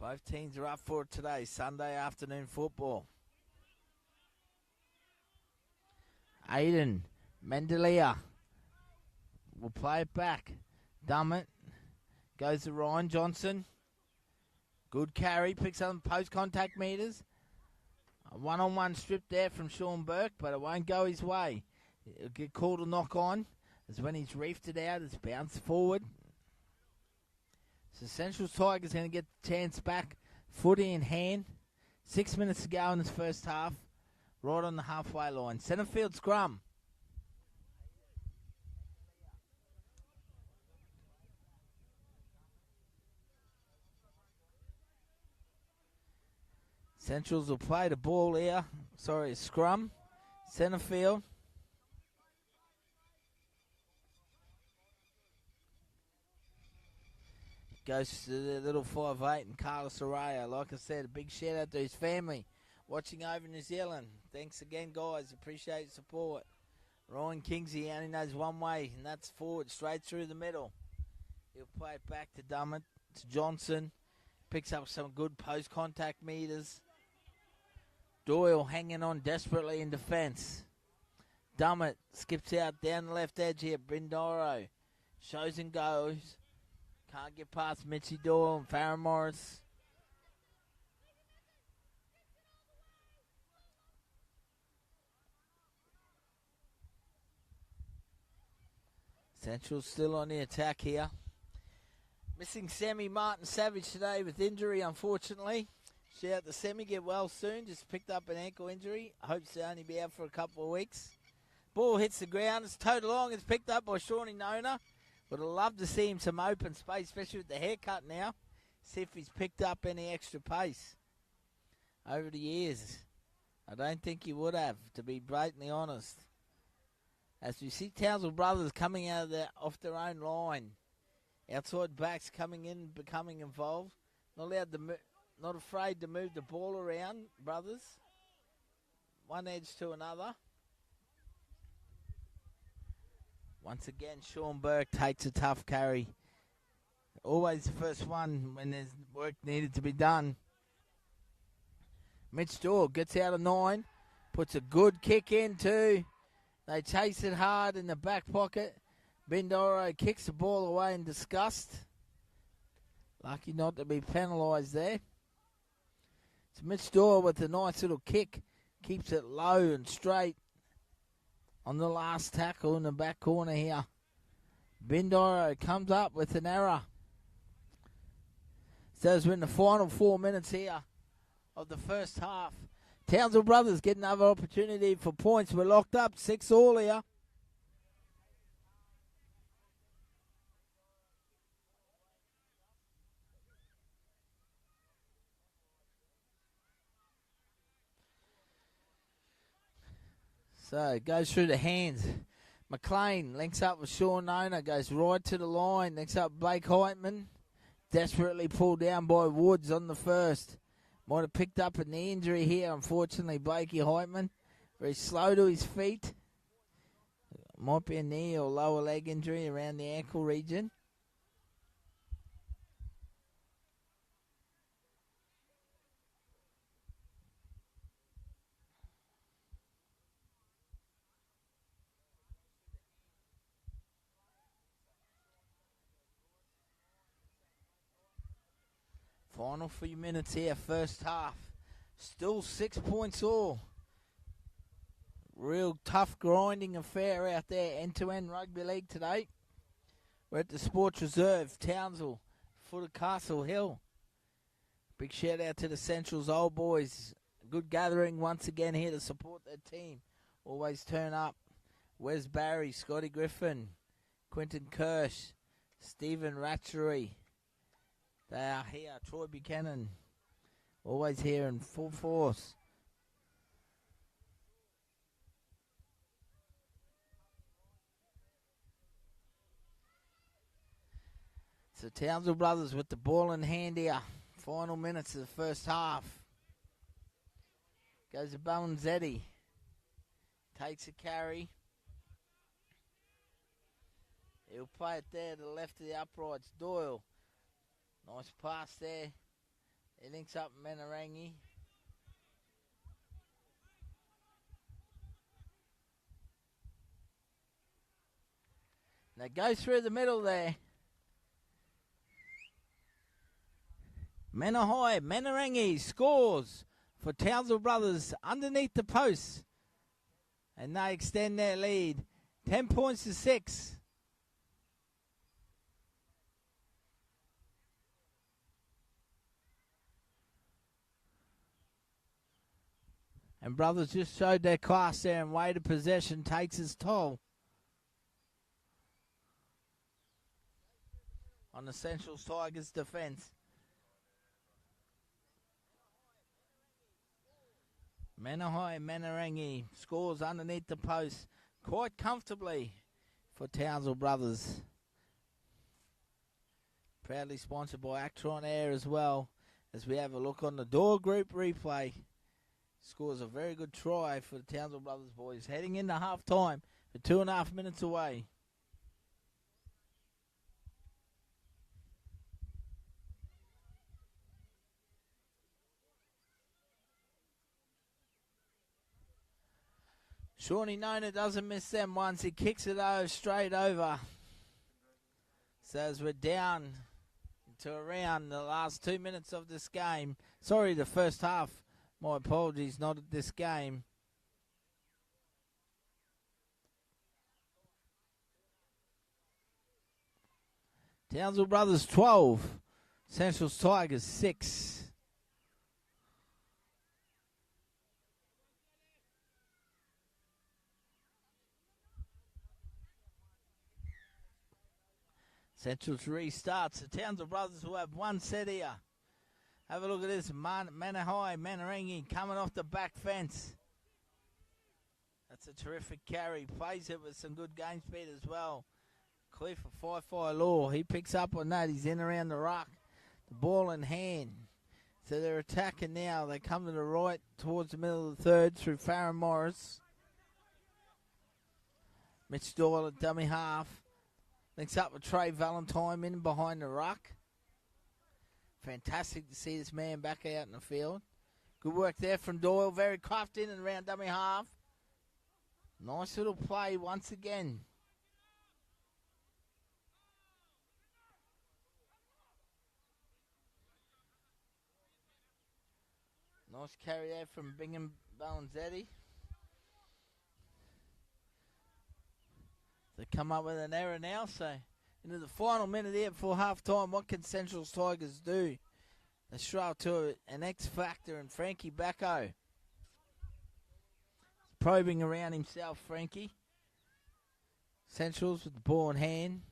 Both teams are up for it today, Sunday afternoon football. Aiden Mendelia will play it back. Dummett goes to Ryan Johnson. Good carry, picks up post contact meters. A one-on-one strip there from Sean Burke, but it won't go his way. It'll get called a knock on. As when he's reefed it out, it's bounced forward. So Central Tigers going to get the chance back, footy in hand. 6 minutes to go in this first half, right on the halfway line. Centre field scrum. Centrals will play the ball here. Sorry, scrum. Centre field. Goes to the little 5'8" and Carlos Araya. Like I said, a big shout out to his family watching over New Zealand. Thanks again, guys. Appreciate your support. Ryan Kingsley only knows one way, and that's forward, straight through the middle. He'll play it back to Dummett, to Johnson. Picks up some good post-contact meters. Doyle hanging on desperately in defence. Dummett skips out down the left edge here. Brindoro shows and goes. Can't get past Mitchy Doyle and Farron Morris. Central still on the attack here. Missing Sammy Martin Savage today with injury, unfortunately. Shout out to Sammy, get well soon. Just picked up an ankle injury. Hopes to only be out for a couple of weeks. Ball hits the ground. It's towed along. It's picked up by Shawnee Nona. Would have loved to see him some open space, especially with the haircut now. See if he's picked up any extra pace over the years. I don't think he would have, to be blatantly honest. As we see Townsville Brothers coming out of off their own line. Outside backs coming in, becoming involved. Not afraid to move the ball around, brothers. One edge to another. Once again, Sean Burke takes a tough carry. Always the first one when there's work needed to be done. Mitch Dorr gets out of 9. Puts a good kick in too. They chase it hard in the back pocket. Bindoro kicks the ball away in disgust. Lucky not to be penalised there. It's Mitch Dorr with a nice little kick. Keeps it low and straight. On the last tackle in the back corner here. Bindoro comes up with an error. So it's been the final 4 minutes here of the first half. Townsville Brothers get another opportunity for points. We're locked up 6-all here. So it goes through the hands. McLean links up with Sean Nona, goes right to the line, links up Blake Heitman. Desperately pulled down by Woods on the first. Might have picked up a knee injury here, unfortunately, Blakey Heitman. Very slow to his feet. Might be a knee or lower leg injury around the ankle region. Final few minutes here, first half. Still 6 points all. Real tough grinding affair out there. End-to-end rugby league today. We're at the Sports Reserve, Townsville, foot of Castle Hill. Big shout out to the Central's old boys. Good gathering once again here to support their team. Always turn up. Wes Barry, Scotty Griffin, Quentin Kirsch, Stephen Ratchery. They are here. Troy Buchanan, always here in full force. So Townsville Brothers with the ball in hand here. Final minutes of the first half. Goes to Balanzetti. Takes a carry. He'll play it there to the left of the uprights. Doyle. Nice pass there. He links up Menarangi. Now go through the middle there. Menarangi scores for Townsville Brothers underneath the post. And they extend their lead. 10 points to 6. And Brothers just showed their class there, and weight of possession takes its toll on the Central Tigers defence. Menarangi scores underneath the post quite comfortably for Townsville Brothers. Proudly sponsored by Actron Air as well, as we have a look on the Door Group replay. Scores a very good try for the Townsville Brothers boys. Heading into half-time, for 2.5 minutes away. Shawnee Nona doesn't miss them once. He kicks it straight over. So as we're down to around the last 2 minutes of this game. Sorry, the first half. My apologies, not at this game. Townsville Brothers 12. Central Tigers 6. Central's restarts. The Townsville Brothers will have one set here. Have a look at this. Menarangi coming off the back fence. That's a terrific carry. Plays it with some good game speed as well. Cliff of Fi-Fi Law. He picks up on that. He's in around the ruck. The ball in hand. So they're attacking now. They come to the right towards the middle of the third through Farron Morris. Mitch Doyle at dummy half. Links up with Trey Valentine in behind the ruck. Fantastic to see this man back out in the field. Good work there from Doyle. Very crafty in and around dummy half. Nice little play once again. Nice carry there from Bingham Balanzetti. They come up with an error now, so into the final minute here before half-time. What can Central's Tigers do? They throw to an X-Factor and Frankie Bacco. Probing around himself, Frankie. Central's with the ball in hand.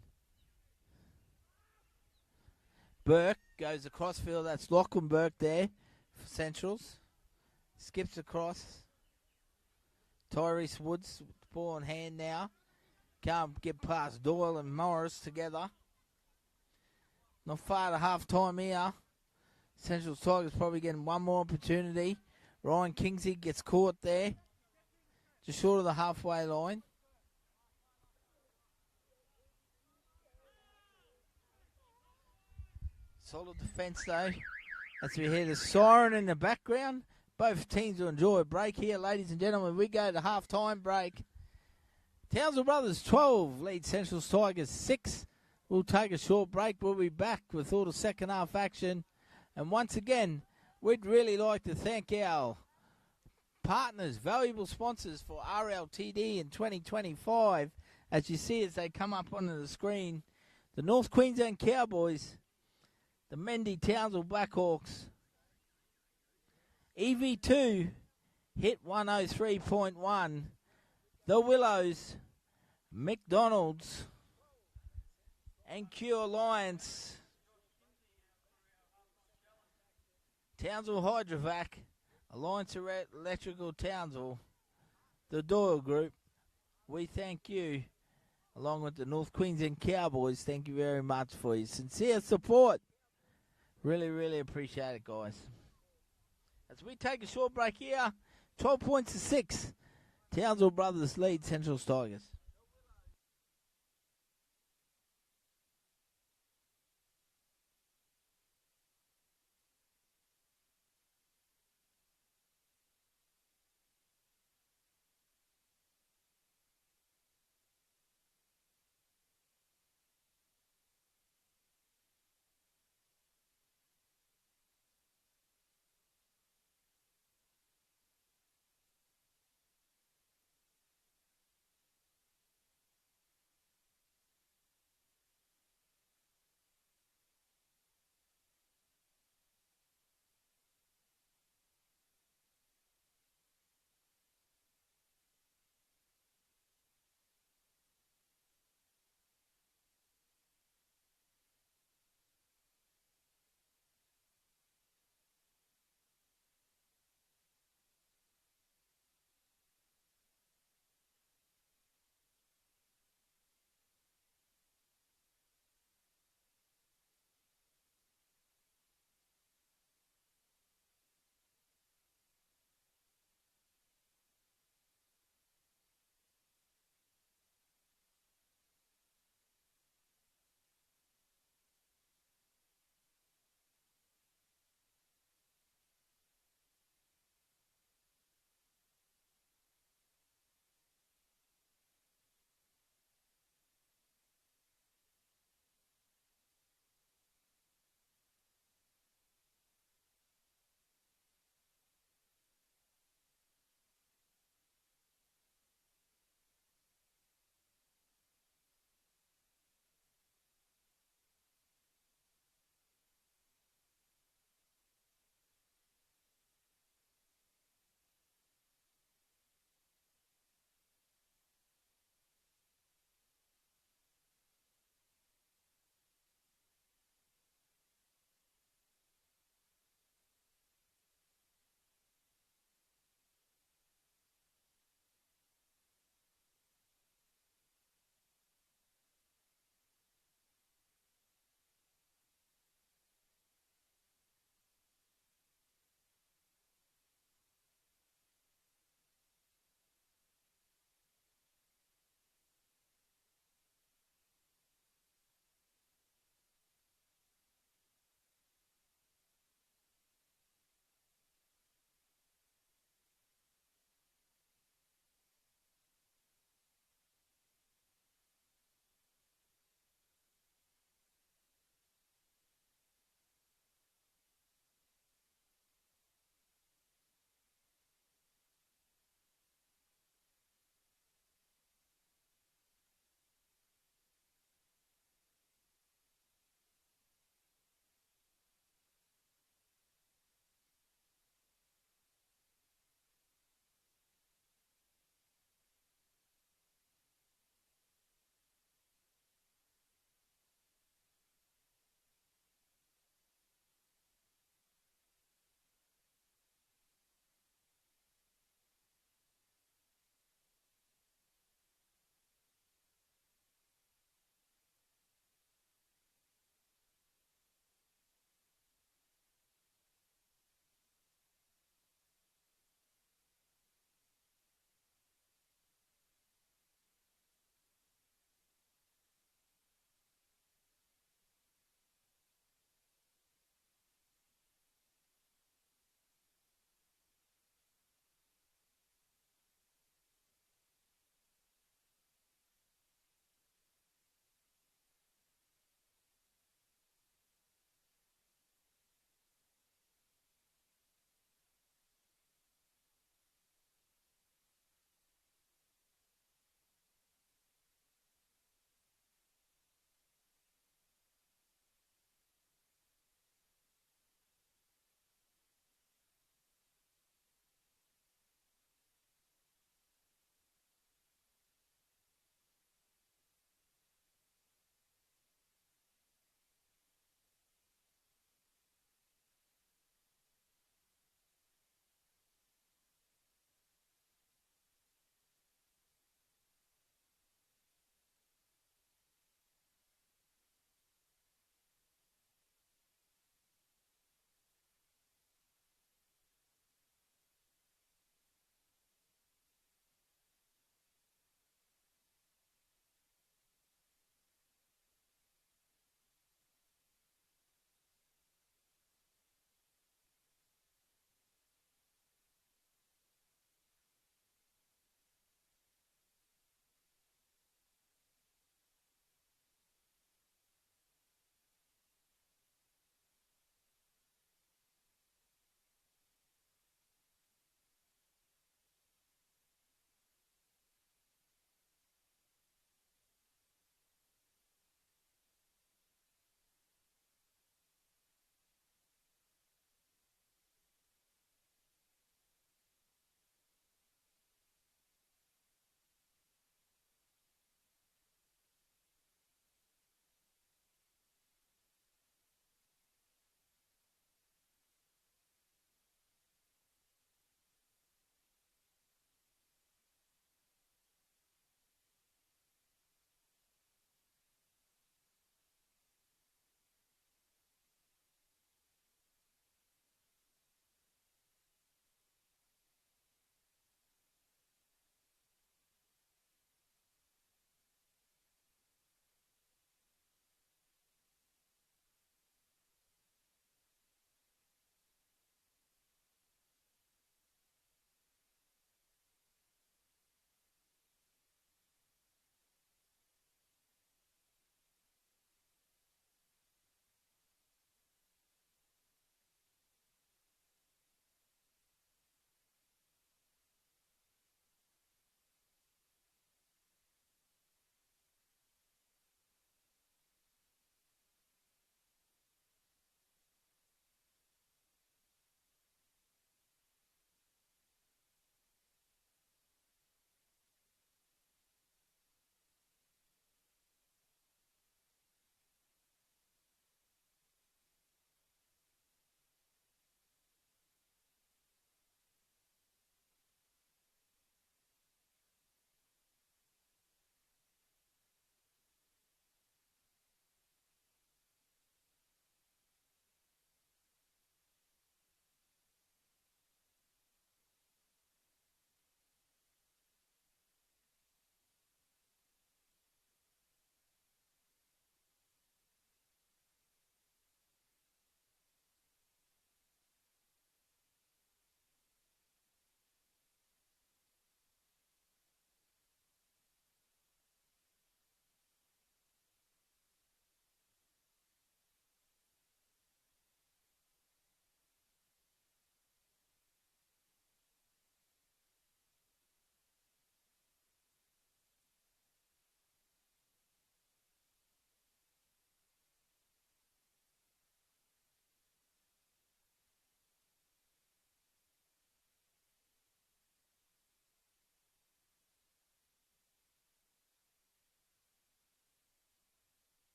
Burke goes across field. That's Lachlan Burke there for Central's. Skips across. Tyrese Woods with the ball in hand now. Can't get past Doyle and Morris together. Not far to half-time here. Central Tigers probably getting one more opportunity. Ryan Kingsley gets caught there. Just short of the halfway line. Solid defence though. As we hear the siren in the background. Both teams will enjoy a break here, ladies and gentlemen. We go to half-time break. Townsville Brothers 12 lead Central Tigers 6. We'll take a short break. We'll be back with all the second half action And once again, we'd really like to thank our partners, valuable sponsors for RLTD in 2025. As you see as they come up onto the screen, the North Queensland Cowboys, the Mendy Townsville Blackhawks, EV2, Hit 103.1, the Willows, McDonald's, and Q Alliance, Townsville Hydrovac, Alliance Electrical Townsville, the Doyle Group. We thank you, along with the North Queensland Cowboys. Thank you very much for your sincere support. Really, really appreciate it, guys. As we take a short break here, 12 points to 6. Townsville Brothers lead Central Tigers.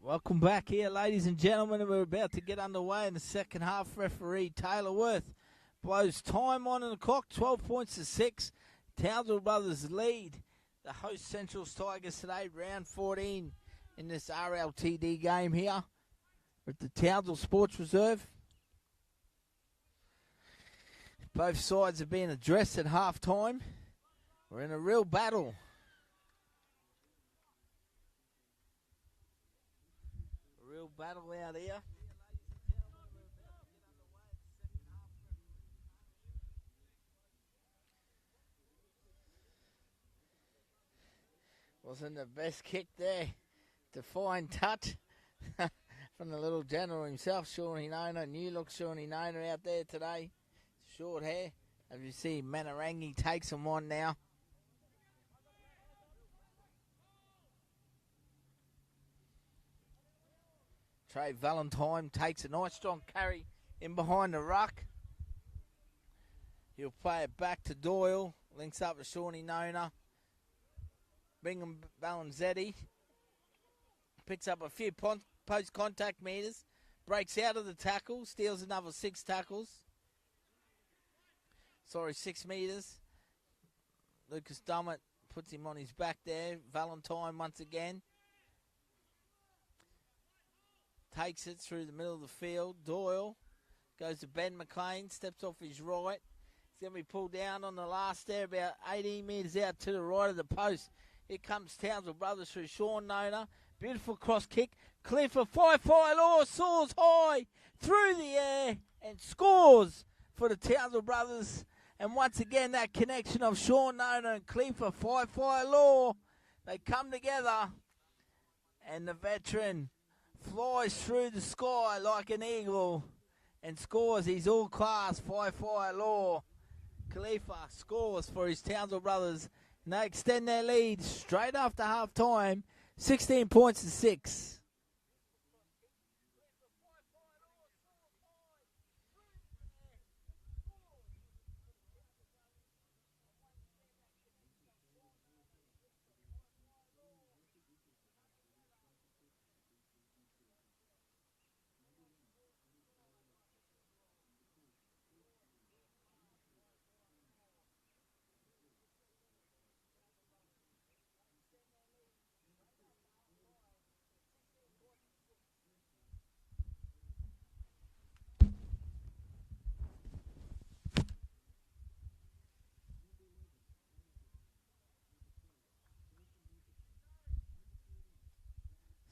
Welcome back here, ladies and gentlemen. We're about to get underway in the second half. Referee Taylor Worth blows time on the clock, 12 points to 6. Townsville Brothers lead the host Central Tigers today, round 14 in this RLTD game here at the Townsville Sports Reserve. Both sides are being addressed at half time. We're in a real battle. Real battle out here. Wasn't the best kick there. Define touch from the little general himself, Shawnee Nona. New look Shawnee Nona out there today. Short hair. As you see, Manarangi takes him on now. Trey Valentine takes a nice strong carry in behind the ruck. He'll play it back to Doyle. Links up to Shawnee Nona. Bingham Balanzetti picks up a few post-contact meters. Breaks out of the tackle. Steals another 6 tackles. 6 meters. Lucas Dummett puts him on his back there. Valentine once again. Takes it through the middle of the field. Doyle goes to Ben McLean. Steps off his right. He's going to be pulled down on the last there, about 18 metres out to the right of the post. Here comes Townsville Brothers through Sean Nona. Beautiful cross kick. Clear for Law. Soars high through the air and scores for the Townsville Brothers. And once again, that connection of Sean Nona and Cleaver Law. They come together. And the veteran flies through the sky like an eagle and scores his all-class Law. Khalifa scores for his Townsville Brothers, and they extend their lead straight after half-time, 16 points to 6.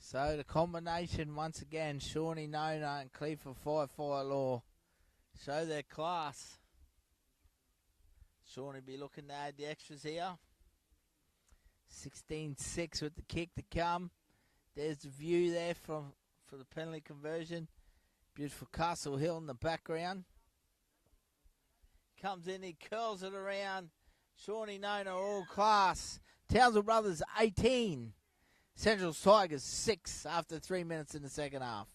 So the combination once again, Shawnee Nona and Cleaver Law show their class. Shawnee be looking to add the extras here. 16-6 with the kick to come. There's the view there for the penalty conversion. Beautiful Castle Hill in the background. Comes in, he curls it around. Shawnee Nona all class. Townsville Brothers 18. Central Tigers 6 after 3 minutes in the second half.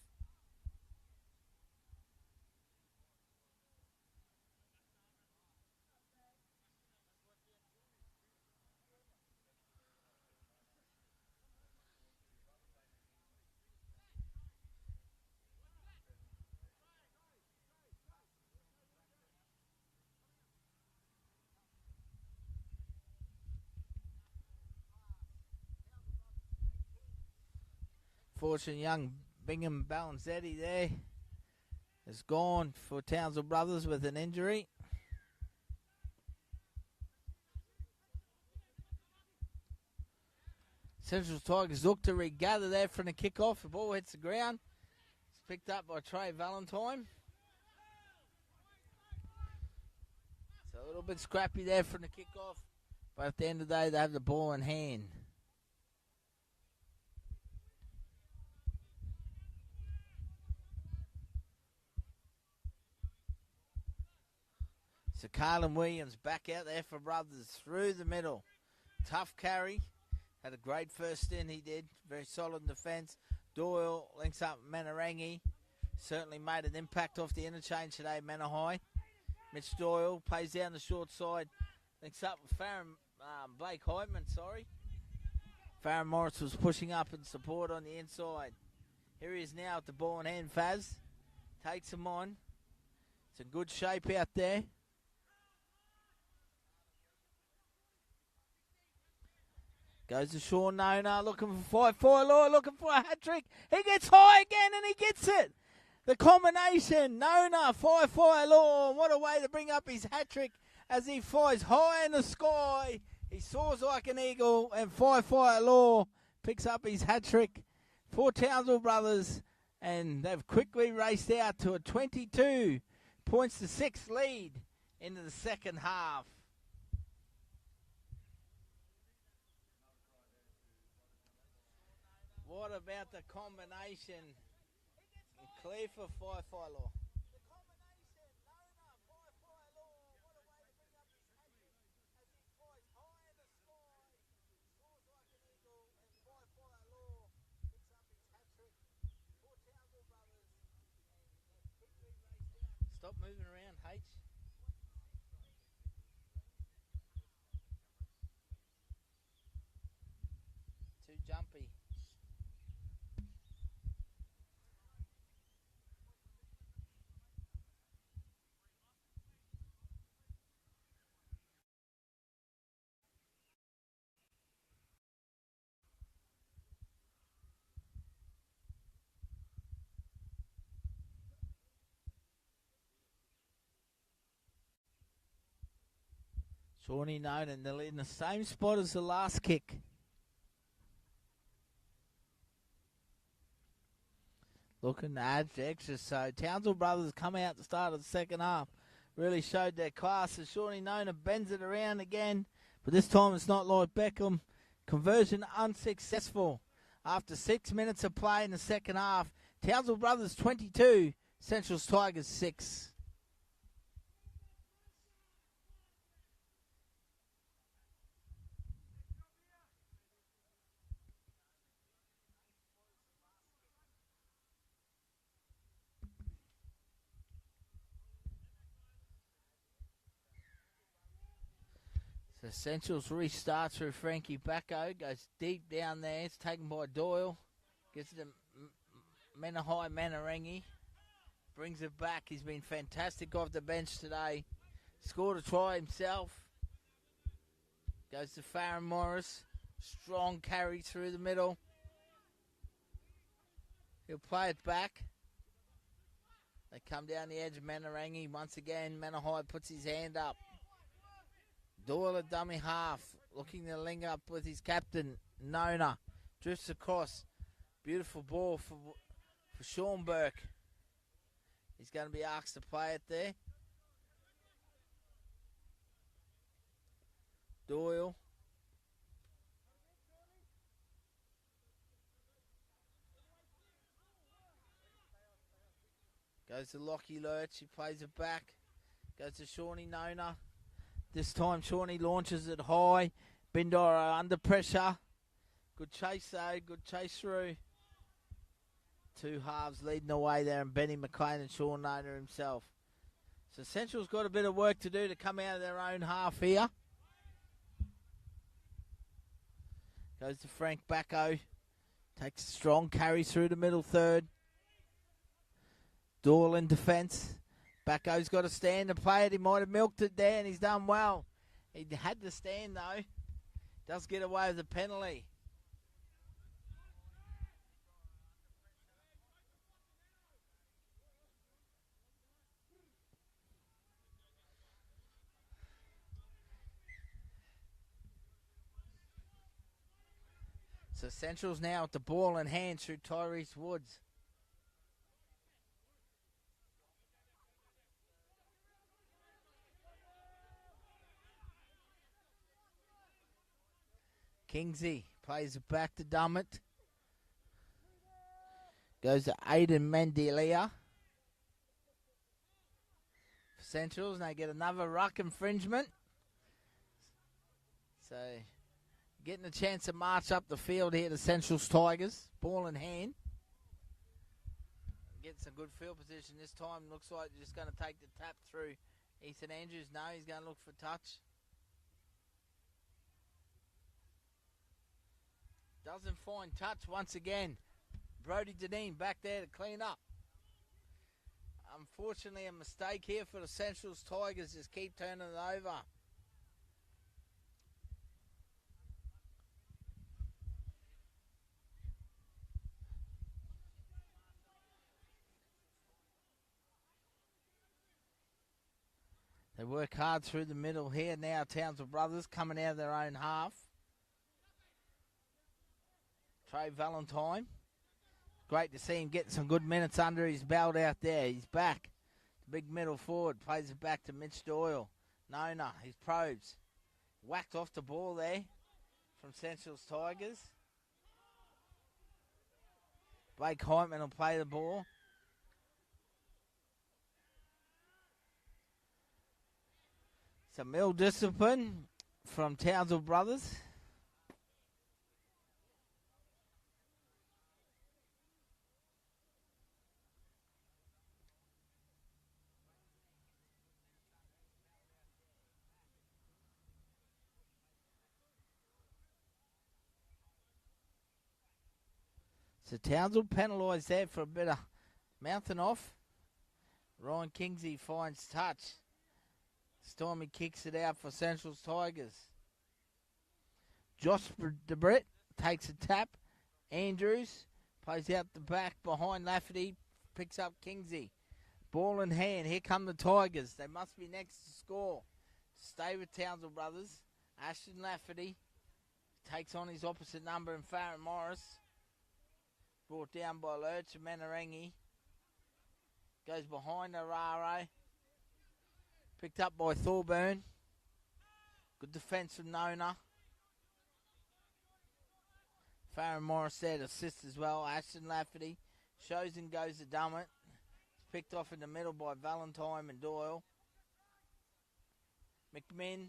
Fortunate young Bingham Balanzetti there is gone for Townsville Brothers with an injury. Central Tigers look to regather there from the kickoff. The ball hits the ground. It's picked up by Trey Valentine. It's a little bit scrappy there from the kickoff, but at the end of the day, they have the ball in hand. So Carlin Williams back out there for Brothers through the middle. Tough carry. Had a great first stint, he did. Very solid in defence. Doyle links up Manarangi. Certainly made an impact off the interchange today, Manahai. Mitch Doyle plays down the short side. Links up with Blake Heitman, Farron Morris was pushing up in support on the inside. Here he is now at the ball in hand, Faz. Takes him on. It's in good shape out there. Goes to Sean Nona, looking for 5-4 Law, looking for a hat-trick. He gets high again and he gets it. The combination, Nona, 5-4 Law. What a way to bring up his hat-trick as he flies high in the sky. He soars like an eagle, and 5-4 Law picks up his hat-trick for Townsville Brothers. And they've quickly raced out to a 22 points to 6 lead into the second half. What about the combination? Clear for 5-4 Law. Stop moving around, H. Too jumpy. Shawnee Nolan, they're in the same spot as the last kick. Looking to add extra. So Townsville Brothers come out at the start of the second half. Really showed their class as Shawnee Nona bends it around again. But this time it's not like Beckham. Conversion unsuccessful. After 6 minutes of play in the second half, Townsville Brothers 22, Central's Tigers 6. So Central's restart through Frankie Bacco. Goes deep down there. It's taken by Doyle. Gets it to Menahai Manarangi. Brings it back. He's been fantastic off the bench today. Scored a try himself. Goes to Farron Morris. Strong carry through the middle. He'll play it back. They come down the edge of Manarangi. Once again, Menahai puts his hand up. Doyle a dummy half, looking to link up with his captain, Nona. Drifts across. Beautiful ball for Sean Burke. He's going to be asked to play it there. Doyle. Goes to Lockie Lurch. He plays it back. Goes to Shawnee Nona. This time Shawnee launches it high. Bindora under pressure. Good chase though. Good chase through. Two halves leading the way there, and Benny McLean and Sean Nona himself. So Central's got a bit of work to do to come out of their own half here. Goes to Frank Bacco. Takes a strong carry through the middle third. Doyle in defence. Bacco's got to stand and play it. He might have milked it there, and he's done well. He had to stand, though. Does get away with the penalty. So Central's now at the ball in hand through Tyrese Woods. Kingsey plays it back to Dummett. Goes to Aiden Mendelia. Centrals, and they get another ruck infringement. So, getting a chance to march up the field here to Central's Tigers. Ball in hand. Get some good field position this time. Looks like they're just going to take the tap through Ethan Andrews. No, he's going to look for touch. Doesn't find touch once again. Brody Deneen back there to clean up. Unfortunately, a mistake here for the Centrals Tigers. Just keep turning it over. They work hard through the middle here now. Townsville Brothers coming out of their own half. Trey Valentine. Great to see him getting some good minutes under his belt out there. He's back. The big middle forward plays it back to Mitch Doyle. Nona, his probes. Whacked off the ball there from Central's Tigers. Blake Heitman will play the ball. Some ill discipline from Townsville Brothers. So Townsville penalised there for a bit of mouthing off. Ryan Kingsley finds touch. Stormy kicks it out for Central's Tigers. Josh DeBritt takes a tap. Andrews plays out the back behind Lafferty. Picks up Kingsley. Ball in hand. Here come the Tigers. They must be next to score. Stay with Townsville Brothers. Ashton Lafferty takes on his opposite number in Farron Morris. Brought down by Lurch and Manarangi. Goes behind Araro. Picked up by Thorburn. Good defence from Nona. Farron Morris there to assist as well. Ashton Lafferty shows and goes to Dummett. It's picked off in the middle by Valentine and Doyle. McMinn,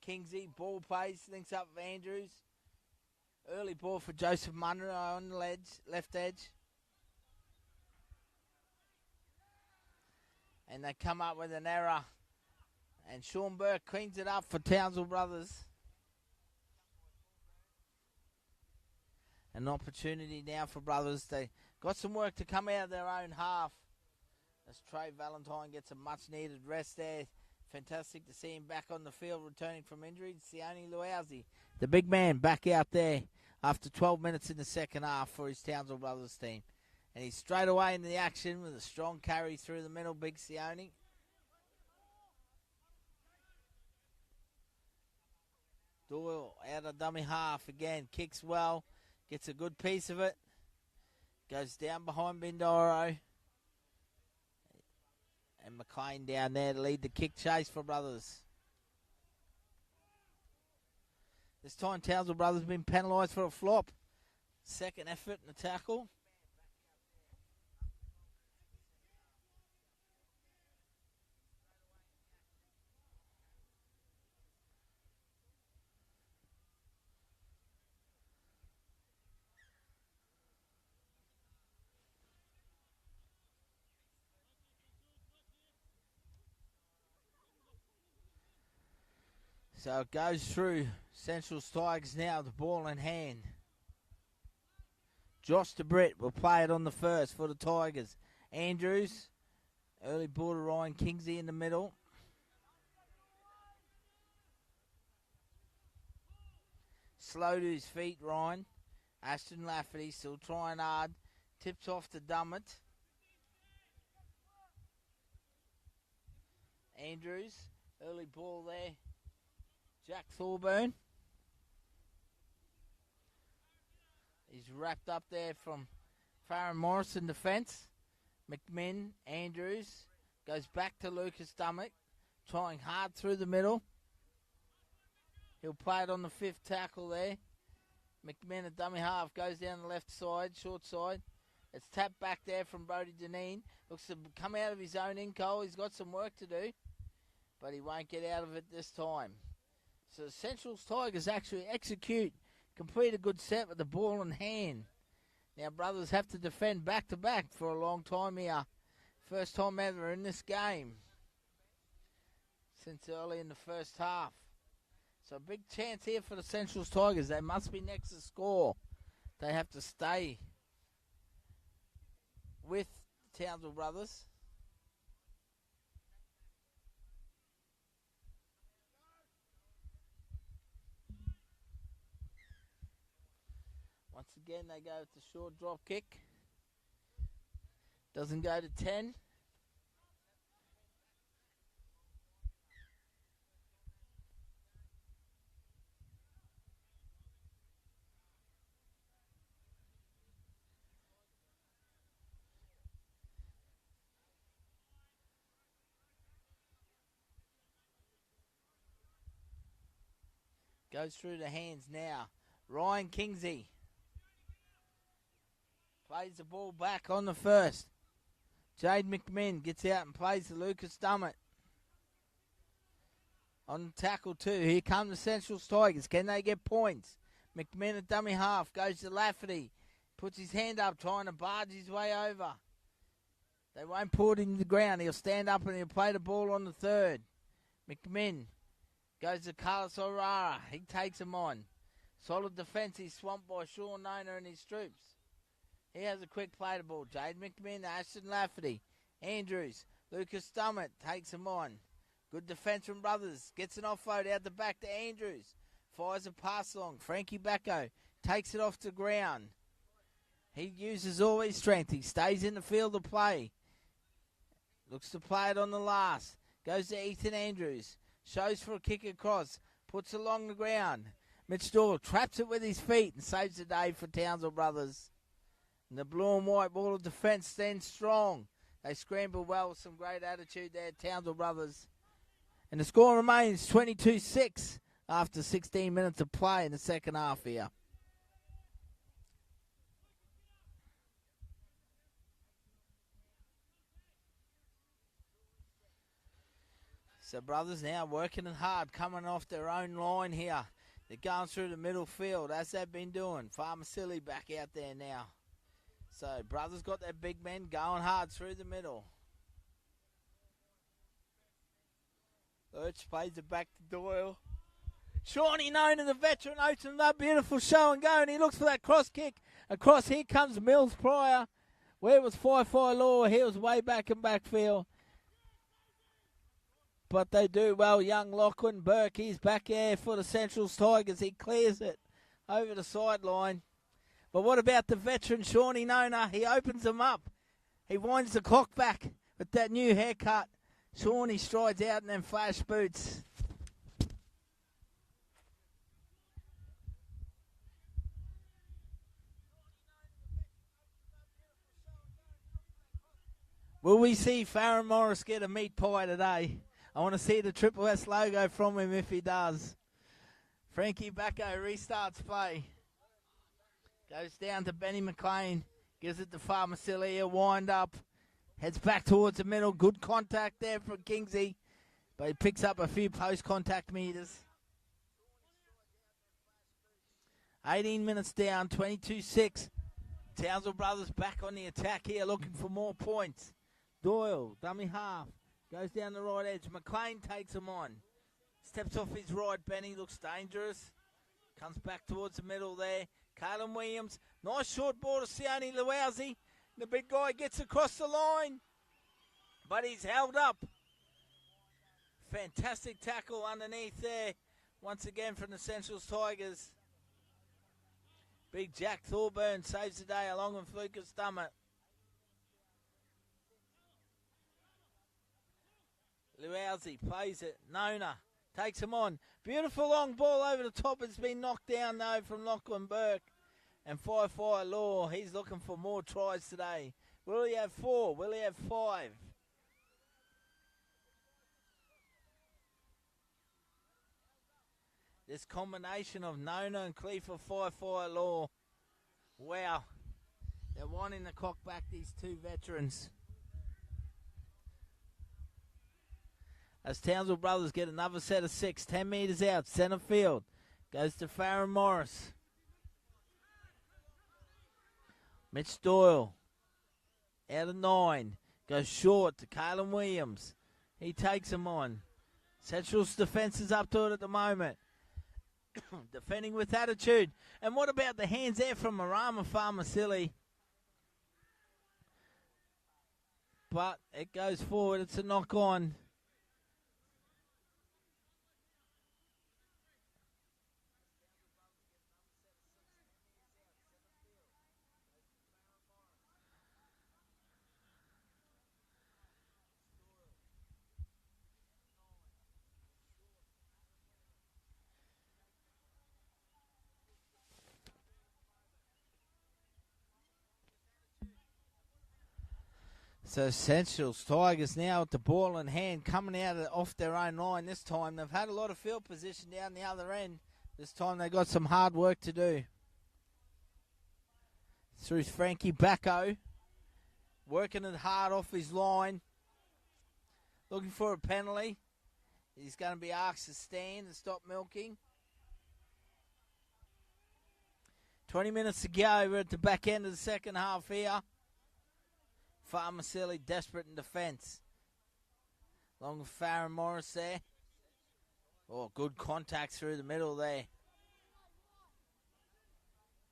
Kingsley, ball plays, links up with Andrews. Early ball for Joseph Munro on the left edge. And they come up with an error. And Sean Burke cleans it up for Townsville Brothers. An opportunity now for Brothers. They got some work to come out of their own half. As Trey Valentine gets a much needed rest there. Fantastic to see him back on the field returning from injury. Sione Luausi, the big man, back out there after 12 minutes in the second half for his Townsville Brothers team. And he's straight away in the action with a strong carry through the middle, big Sione. Doyle out of dummy half again, kicks well, gets a good piece of it. Goes down behind Bindoro. And McLean down there to lead the kick chase for Brothers. This time Townsville Brothers have been penalised for a flop. Second effort in the tackle. So it goes through Central Tigers now, the ball in hand. Josh DeBritt will play it on the first for the Tigers. Andrews, early ball to Ryan Kingsley in the middle. Slow to his feet, Ryan. Ashton Lafferty still trying hard. Tips off to Dummett. Andrews, early ball there. Jack Thorburn. He's wrapped up there from Farron Morris in defence. McMinn, Andrews, goes back to Lucas Dummett, trying hard through the middle. He'll play it on the fifth tackle there. McMinn at dummy half, goes down the left side, short side. It's tapped back there from Brody Deneen. Looks to come out of his own in goal. He's got some work to do, but he won't get out of it this time. So Central's Tigers actually complete a good set with the ball in hand. Now Brothers have to defend back-to-back for a long time here. First time ever in this game since early in the first half. So a big chance here for the Central's Tigers. They must be next to score. They have to stay. with Townsville Brothers. Once again, they go with the short drop kick. Doesn't go to 10. Goes through the hands now. Ryan Kingsey plays the ball back on the first. Jade McMinn gets out and plays to Lucas Dummett. On tackle two. Here come the Central Tigers. Can they get points? McMinn at dummy half. Goes to Lafferty. Puts his hand up trying to barge his way over. They won't pull it into the ground. He'll stand up and he'll play the ball on the third. McMinn goes to Carlos O'Rara. He takes him on. Solid defence. He's swamped by Sean Nona and his troops. He has a quick play the ball. Jade McMinn, Ashton Lafferty. Andrews. Lucas Dummett takes him on. Good defence from Brothers. Gets an offload out the back to Andrews. Fires a pass along. Frankie Bacco takes it off the ground. He uses all his strength. He stays in the field of play. Looks to play it on the last. Goes to Ethan Andrews. Shows for a kick across. Puts it along the ground. Mitch Doyle traps it with his feet and saves the day for Townsville Brothers. And the blue and white ball of defence stands strong. They scramble well with some great attitude there, Townsville Brothers. And the score remains 22-6 after 16 minutes of play in the second half here. So Brothers now working it hard, coming off their own line here. They're going through the middle field, as they've been doing. Farmasilli back out there now. So Brothers got their big men going hard through the middle. Lurch plays it back to Doyle. Shawnee Nona, the veteran, opens up. Beautiful show and go, and he looks for that cross kick. Across here comes Mills Pryor. Where was Fi Law? He was way back in backfield. But they do well. Young Lachlan Burke, he's back there for the Central Tigers. He clears it over the sideline. But what about the veteran Shawnee Nona? He opens them up. He winds the clock back with that new haircut. Shawnee strides out and then flash boots. Will we see Farron Morris get a meat pie today? I want to see the Triple S logo from him if he does. Frankie Bacco restarts play. Goes down to Benny McLean. Gives it to Farmasilli. A wind up. Heads back towards the middle. Good contact there from Kingsey. But he picks up a few post-contact meters. 18 minutes down. 22-6. Townsville Brothers back on the attack here. Looking for more points. Doyle, dummy half. Goes down the right edge. McLean takes him on. Steps off his right. Benny looks dangerous. Comes back towards the middle there. Carlin Williams. Nice short ball to Sione Luausi. The big guy gets across the line. But he's held up. Fantastic tackle underneath there. Once again from the Central Tigers. Big Jack Thorburn saves the day along with Lucas Dummett. Luausi plays it. Nona takes him on. Beautiful long ball over the top. It's been knocked down, though, from Lachlan Burke. And Fi Law, he's looking for more tries today. Will he have 4? Will he have 5? This combination of Nona and Cleaver Fi Law. Wow. They're wanting the clock back, these two veterans. As Townsville Brothers get another set of 6. 10 metres out, centre field. Goes to Farron Morris. Mitch Doyle. Out of 9. Goes short to Kalen Williams. He takes him on. Central's defence is up to it at the moment. Defending with attitude. And what about the hands there from Marama Farmasilli? but it goes forward. It's a knock on. So Essentials Tigers now with the ball in hand, coming out off their own line this time. They've had a lot of field position down the other end. This time they got some hard work to do. Through Frankie Bacco, working it hard off his line. Looking for a penalty. He's going to be asked to stand and stop milking. 20 minutes to go. We're at the back end of the second half here. Farmacelli desperate in defence. Along with Farron Morris there. Oh, good contact through the middle there.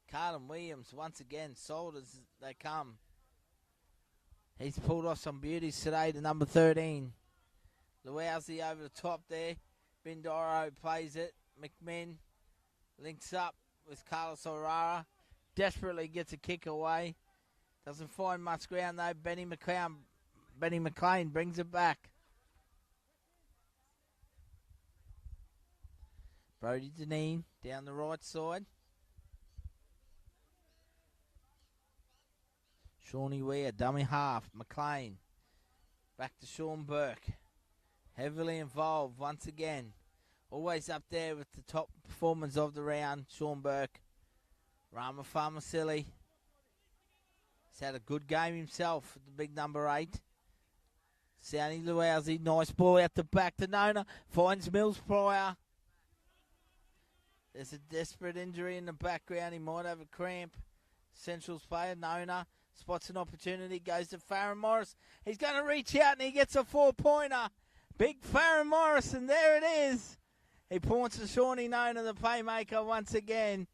Carlton Williams once again sold as they come. He's pulled off some beauties today to number 13. Luowsy over the top there. Bindoro plays it. McMinn links up with Carlos O'Rara. Desperately gets a kick away. Doesn't find much ground though. Benny McLean brings it back. Brody Deneen down the right side. Shawnee Weir, dummy half. McLean. Back to Sean Burke. Heavily involved once again. Always up there with the top performers of the round. Sean Burke. Rama Farmacelli. He's had a good game himself at the big number 8. Soundy Luowsy, nice ball out the back to Nona. Finds Mills Pryor. There's a desperate injury in the background. He might have a cramp. Central's player, Nona, spots an opportunity, goes to Farron Morris. He's going to reach out and he gets a 4-pointer. Big Farron Morris, and there it is. He points to Shawnee Nona, the playmaker, once again.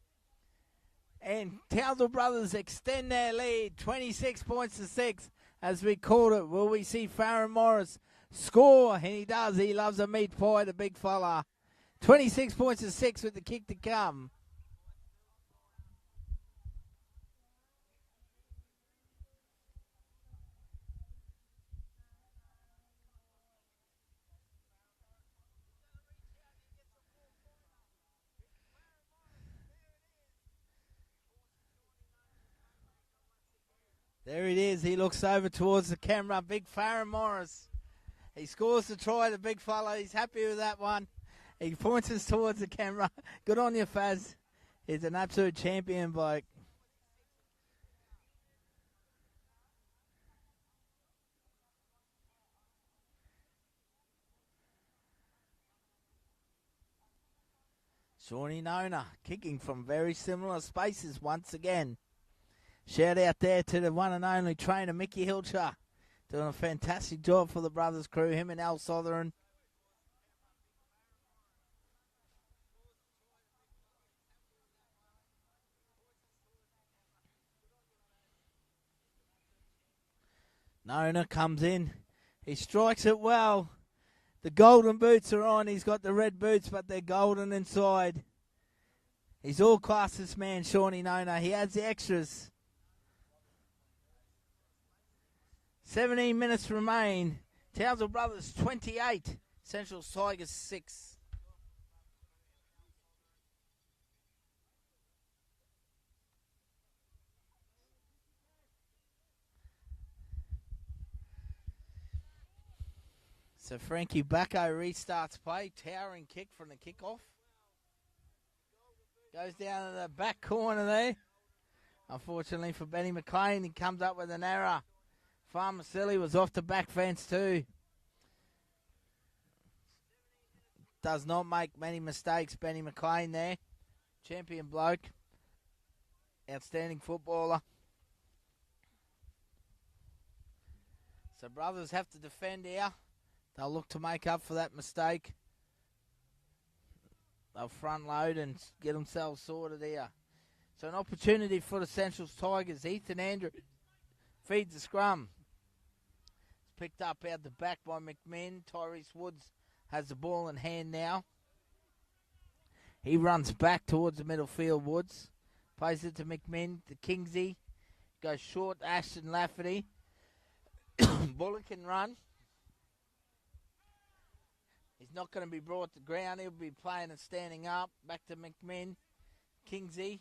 And Townsville Brothers extend their lead, 26 points to 6, as we called it. Will we see Farron Morris score? And he does. He loves a meat pie, the big fella. 26 points to 6 with the kick to come. There it is. He looks over towards the camera. Big Farron Morris. He scores the try, the big fella. He's happy with that one. He points us towards the camera. Good on you, Faz. He's an absolute champion bloke. Shawnee Nona kicking from very similar spaces once again. Shout out there to the one and only trainer, Mickey Hilcher. Doing a fantastic job for the Brothers crew, him and Al Sotheran. Nona comes in. He strikes it well. The golden boots are on. He's got the red boots, but they're golden inside. He's all class, this man, Shawnee Nona. He adds the extras. 17 minutes remain. Townsville Brothers 28. Central Tigers 6. So Frankie Bacco restarts play. Towering kick from the kickoff. Goes down to the back corner there. Unfortunately for Benny McLean, he comes up with an error. Farmacelli was off the back fence too. Does not make many mistakes, Benny McLean there. Champion bloke. Outstanding footballer. So Brothers have to defend here. They'll look to make up for that mistake. They'll front load and get themselves sorted here. So an opportunity for the Central Tigers. Ethan Andrew feeds the scrum. picked up out the back by McMinn. Tyrese Woods has the ball in hand now. He runs back towards the middle field, Woods. Plays it to McMinn, to Kingsey. Goes short, Ashton Lafferty. Bullock can run. He's not going to be brought to ground. He'll be playing and standing up. Back to McMinn. Kingsey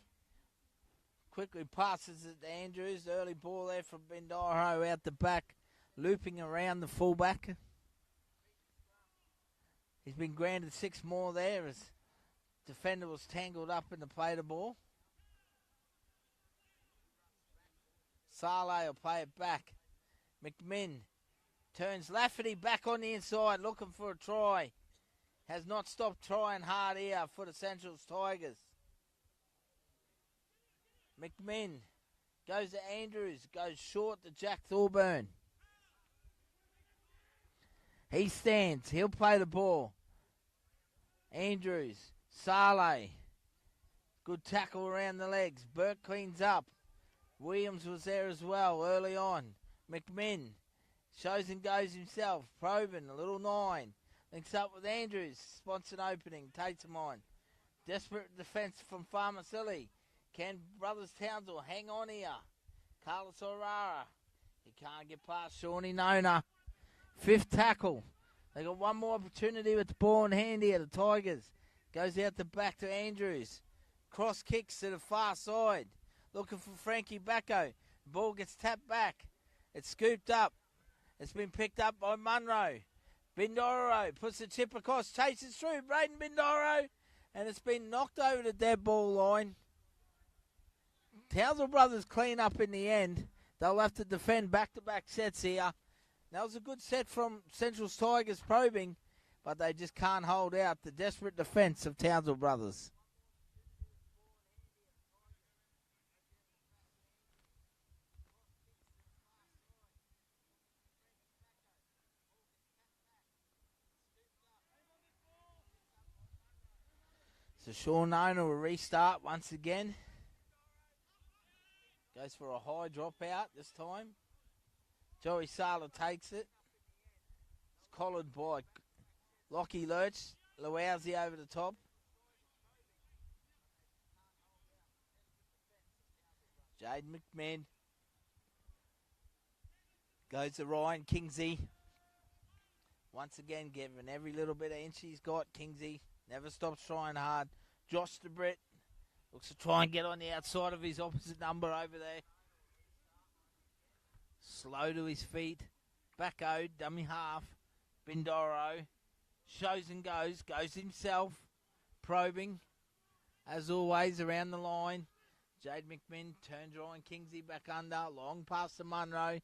quickly passes it to Andrews. Early ball there from Bendaro out the back, looping around the fullback. He's been granted 6 more there as defender was tangled up in the play the ball. Saleh will play it back. McMinn turns Lafferty back on the inside, looking for a try. Has not stopped trying hard here for the Centrals Tigers. McMinn goes to Andrews, goes short to Jack Thorburn. He stands, he'll play the ball. Andrews, Saleh, good tackle around the legs. Burke cleans up. Williams was there as well early on. McMinn shows and goes himself. Probin, a little 9. Links up with Andrews. Spots an opening. Takes him on. Desperate defence from Farmasilli. Can Brothers Townsville hang on here? Carlos O'Rara. He can't get past Shawnee Nona. 5th tackle. They got one more opportunity with the ball in hand here. The Tigers. Goes out the back to Andrews. Cross kicks to the far side. Looking for Frankie Bacco. The ball gets tapped back. It's scooped up. It's been picked up by Munro. Bindoro puts the chip across, chases through. Braden Bindoro. And it's been knocked over the dead ball line. Townsville Brothers clean up in the end. They'll have to defend back-to-back sets here. That was a good set from Central's Tigers probing, but they just can't hold out the desperate defence of Townsville Brothers. So Sean Nona will restart once again. Goes for a high dropout this time. Joey Sala takes it. It's collared by Lockie Lurch. Lowowsy over the top. Jade McMahon. Goes to Ryan Kingsey. Once again, giving every little bit of inch he's got. Kingsey never stops trying hard. Josh DeBritt looks to try and get on the outside of his opposite number over there. Slow to his feet. Backo, dummy half. Bindoro. Shows and goes. Goes himself. Probing. As always, around the line. Jade McMinn turns Ryan Kingsey back under. Long pass to Munro.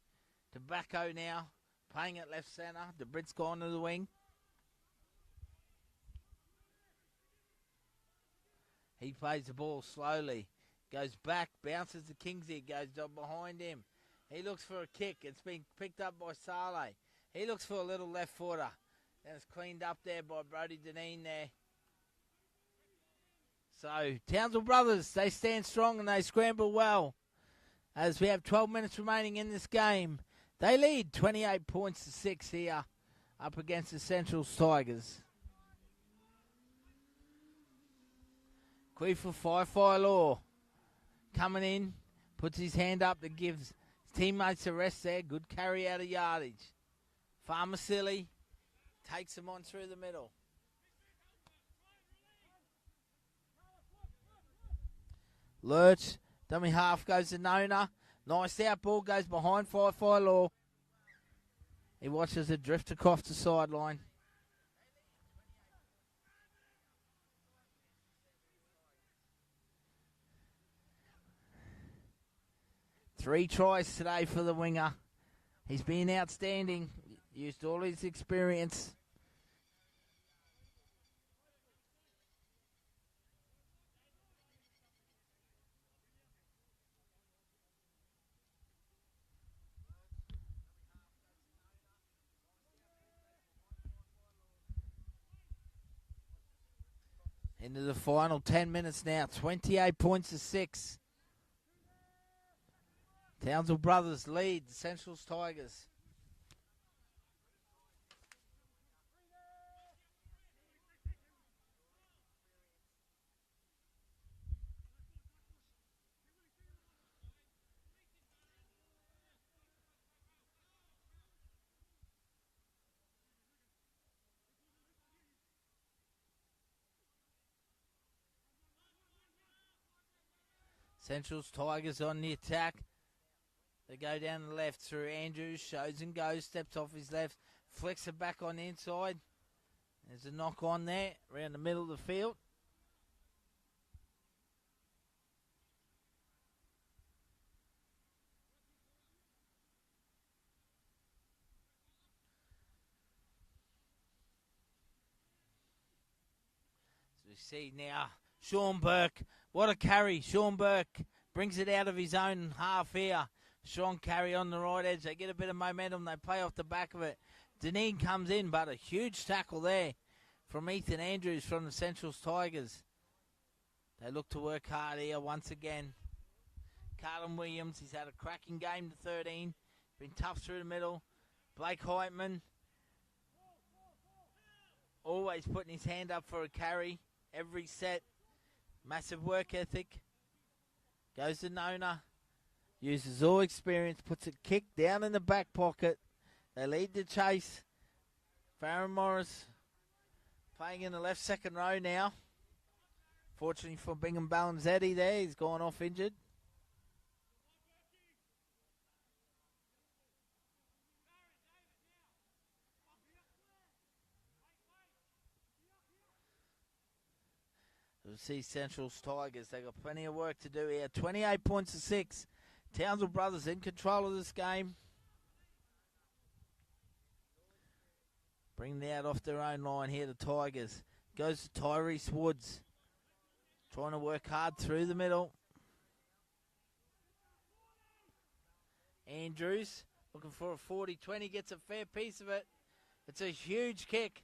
To Backo now. Playing at left centre. DeBritt's gone to the wing. He plays the ball slowly. Goes back. Bounces to Kingsey. Goes down behind him. He looks for a kick. It's been picked up by Saleh. He looks for a little left footer. Then it's cleaned up there by Brody Deneen there. So, Townsville Brothers, they stand strong and they scramble well. As we have 12 minutes remaining in this game. They lead 28 points to 6 here up against the Central Tigers. Quifa Fi Law coming in, puts his hand up that gives his teammates a rest there. Good carry out of yardage. Farmasilli takes him on through the middle. Lurch, dummy half goes to Nona. Nice out ball, goes behind Fi Law. He watches it drift across the sideline. Three tries today for the winger. He's been outstanding. Used all his experience. Into the final 10 minutes now. 28 points to 6. Townsville Brothers lead the Central's Tigers. Central's Tigers on the attack. They go down the left through Andrews, shows and goes, steps off his left, flicks it back on the inside. There's a knock on there, around the middle of the field. So we see now Sean Burke. What a carry. Sean Burke brings it out of his own half here. Strong carry on the right edge. They get a bit of momentum. They play off the back of it. Deneen comes in, but a huge tackle there from Ethan Andrews from the Central's Tigers. They look to work hard here once again. Carlton Williams, he's had a cracking game to 13. Been tough through the middle. Blake Heitman, always putting his hand up for a carry. Every set. Massive work ethic. Goes to Nona. Uses all experience. Puts a kick down in the back pocket. They lead the chase. Farron Morris playing in the left second row now. Fortunately for Bingham Balanzetti there, he's gone off injured. We'll see Central's Tigers. They've got plenty of work to do here. 28 points to 6. Townsville Brothers in control of this game. Bringing it out off their own line here, the Tigers. Goes to Tyrese Woods. Trying to work hard through the middle. Andrews looking for a 40-20. Gets a fair piece of it. It's a huge kick.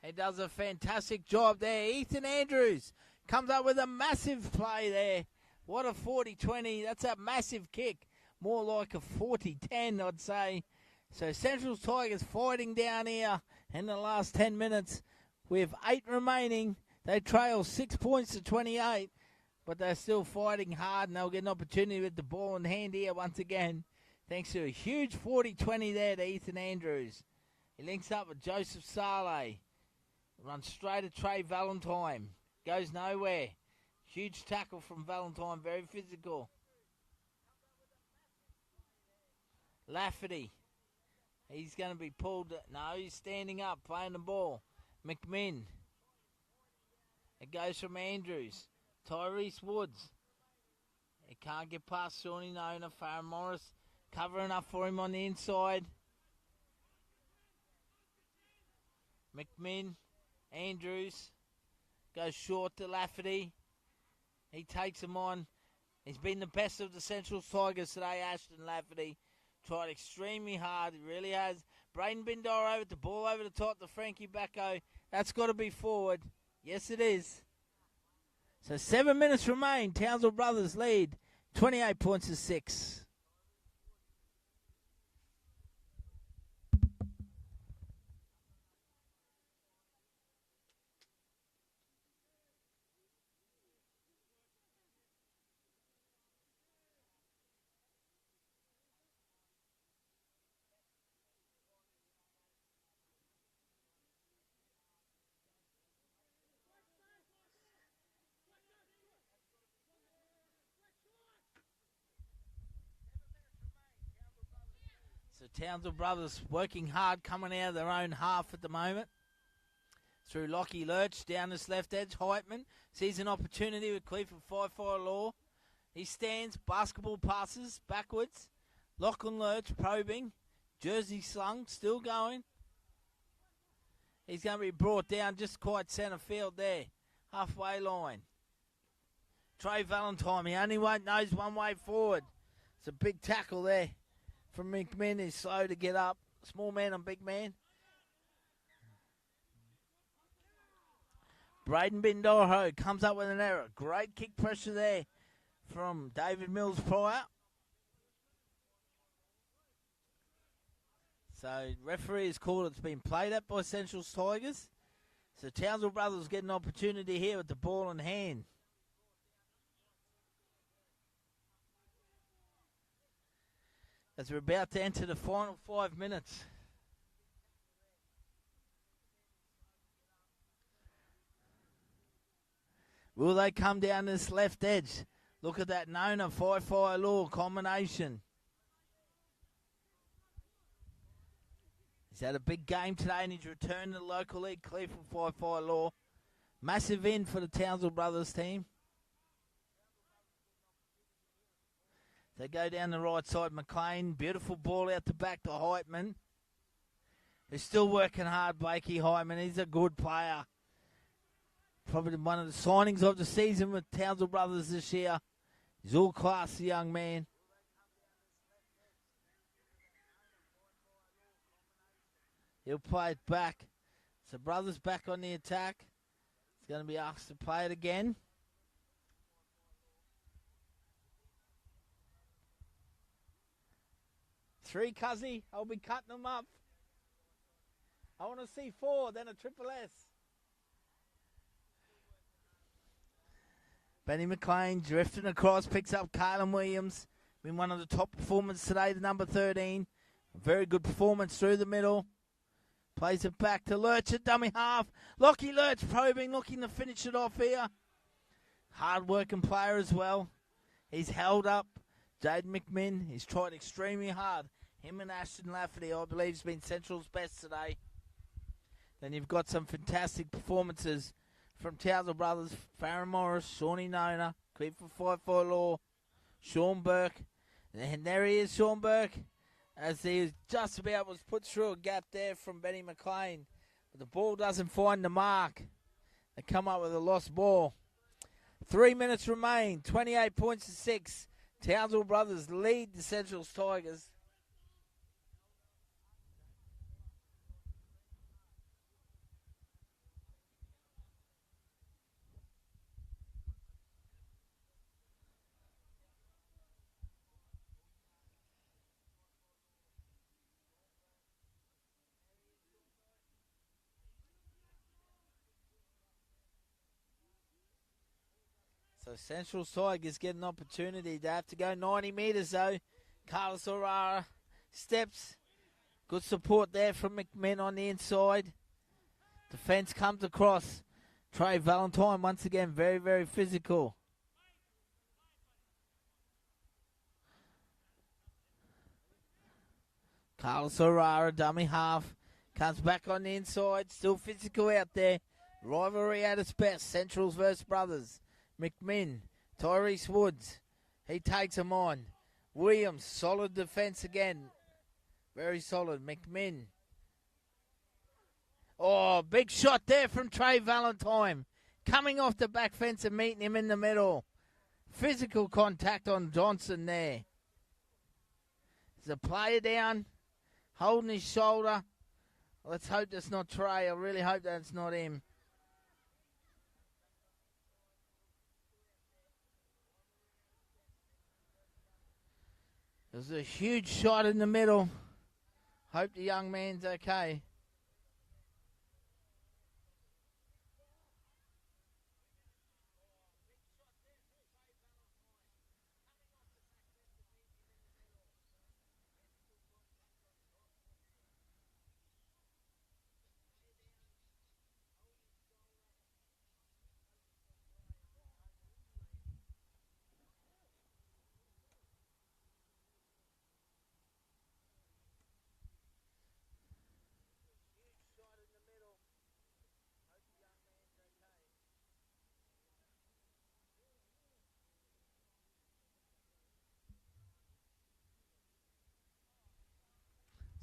He does a fantastic job there. Ethan Andrews comes up with a massive play there. What a 40-20. That's a massive kick. More like a 40-10, I'd say. So Central's Tigers fighting down here in the last 10 minutes. With 8 remaining. They trail 6 points to 28. But they're still fighting hard, and they'll get an opportunity with the ball in hand here once again. Thanks to a huge 40-20 there to Ethan Andrews. He links up with Joseph Saleh. Runs straight at Trey Valentine. Goes nowhere. Huge tackle from Valentine. Very physical. Lafferty. He's going to be pulled. No, he's standing up, playing the ball. McMinn. It goes from Andrews. Tyrese Woods. He can't get past Shawnee Nona. Farron Morris covering up for him on the inside. McMinn. Andrews goes short to Lafferty. He takes him on. He's been the best of the Central Tigers today, Ashton Lafferty. Tried extremely hard. He really has. Braden Bindor over the ball over the top to Frankie Bacco. That's got to be forward. Yes, it is. So 7 minutes remain. Townsville Brothers lead 28 points to 6. So Townsville Brothers working hard, coming out of their own half at the moment. Through Lockie Lurch, down this left edge. Heitman sees an opportunity with Cleveland 5-4 Law. He stands, basketball passes backwards. Lachlan Lurch probing. Jersey slung, still going. He's going to be brought down just quite centre field there. Halfway line. Trey Valentine, he only knows one way forward. It's a big tackle there from McMinn. He's slow to get up. Small man on big man. Braden Bindorho comes up with an error. Great kick pressure there from David Mills prior. So referee has called it's been played at by Central Tigers. So Townsville Brothers get an opportunity here with the ball in hand. As we're about to enter the final 5 minutes. Will they come down this left edge? Look at that Nona 5-5 law combination. He's had a big game today and he's returned to the local league clear for 5-5 law. Massive in for the Townsville Brothers team. They go down the right side. McLean, beautiful ball out the back to Heitman. He's still working hard, Blakey Heitman. He's a good player. Probably one of the signings of the season with Townsville Brothers this year. He's all class, the young man. He'll play it back. So Brothers back on the attack. He's going to be asked to play it again. Three, Cuzzy. I'll be cutting them up. I want to see 4, then a triple S. Benny McLean drifting across, picks up Carlin Williams. Been one of the top performers today, the number 13. A very good performance through the middle. Plays it back to Lurch at dummy half. Lockie Lurch probing, looking to finish it off here. Hard-working player as well. He's held up. Jade McMinn, he's tried extremely hard. Him and Ashton Lafferty, I believe, has been Central's best today. Then you've got some fantastic performances from Townsville Brothers. Farron Morris, Shawnee Nona, clear for 5-4 law. Sean Burke. And there he is, Sean Burke. As he was just about was put through a gap there from Benny McLean. But the ball doesn't find the mark. They come up with a lost ball. 3 minutes remain. 28 points to 6. Townsville Brothers lead the Central's Tigers. So Central Tigers get an opportunity. They have to go 90 metres though. Carlos O'Rara steps. Good support there from McMinn on the inside. Defence comes across. Trey Valentine once again very, very physical. Carlos O'Rara, dummy half. Comes back on the inside. Still physical out there. Rivalry at its best. Centrals versus Brothers. McMinn, Tyrese Woods, he takes him on. Williams, solid defence again. Very solid. McMinn. Oh, big shot there from Trey Valentine. Coming off the back fence and meeting him in the middle. Physical contact on Johnson there. There's a player down, holding his shoulder. Let's hope that's not Trey. I really hope that's not him. It was a huge shot in the middle. Hope the young man's okay.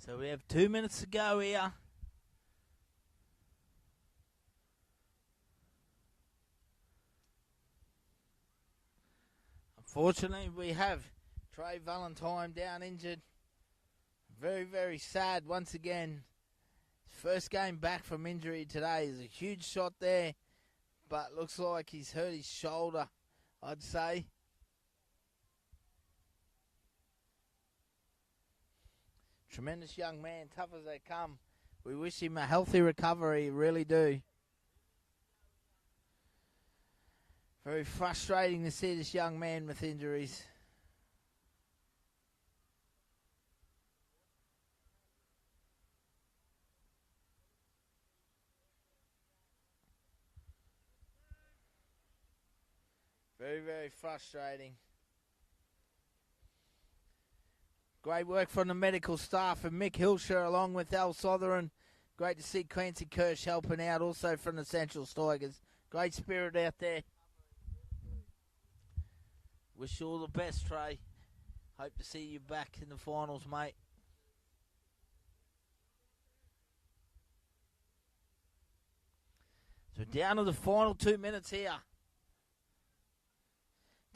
So we have 2 minutes to go here. Unfortunately, we have Trey Valentine down injured. Very, very sad once again. First game back from injury today. Is a huge shot there, but looks like he's hurt his shoulder, I'd say. Tremendous young man, tough as they come. We wish him a healthy recovery, really do. Very frustrating to see this young man with injuries. Very, very frustrating. Great work from the medical staff and Mick Hilscher along with Al Sotheran. Great to see Clancy Kirsch helping out also from the Central Tigers. Great spirit out there. Wish you all the best, Trey. Hope to see you back in the finals, mate. So down to the final 2 minutes here.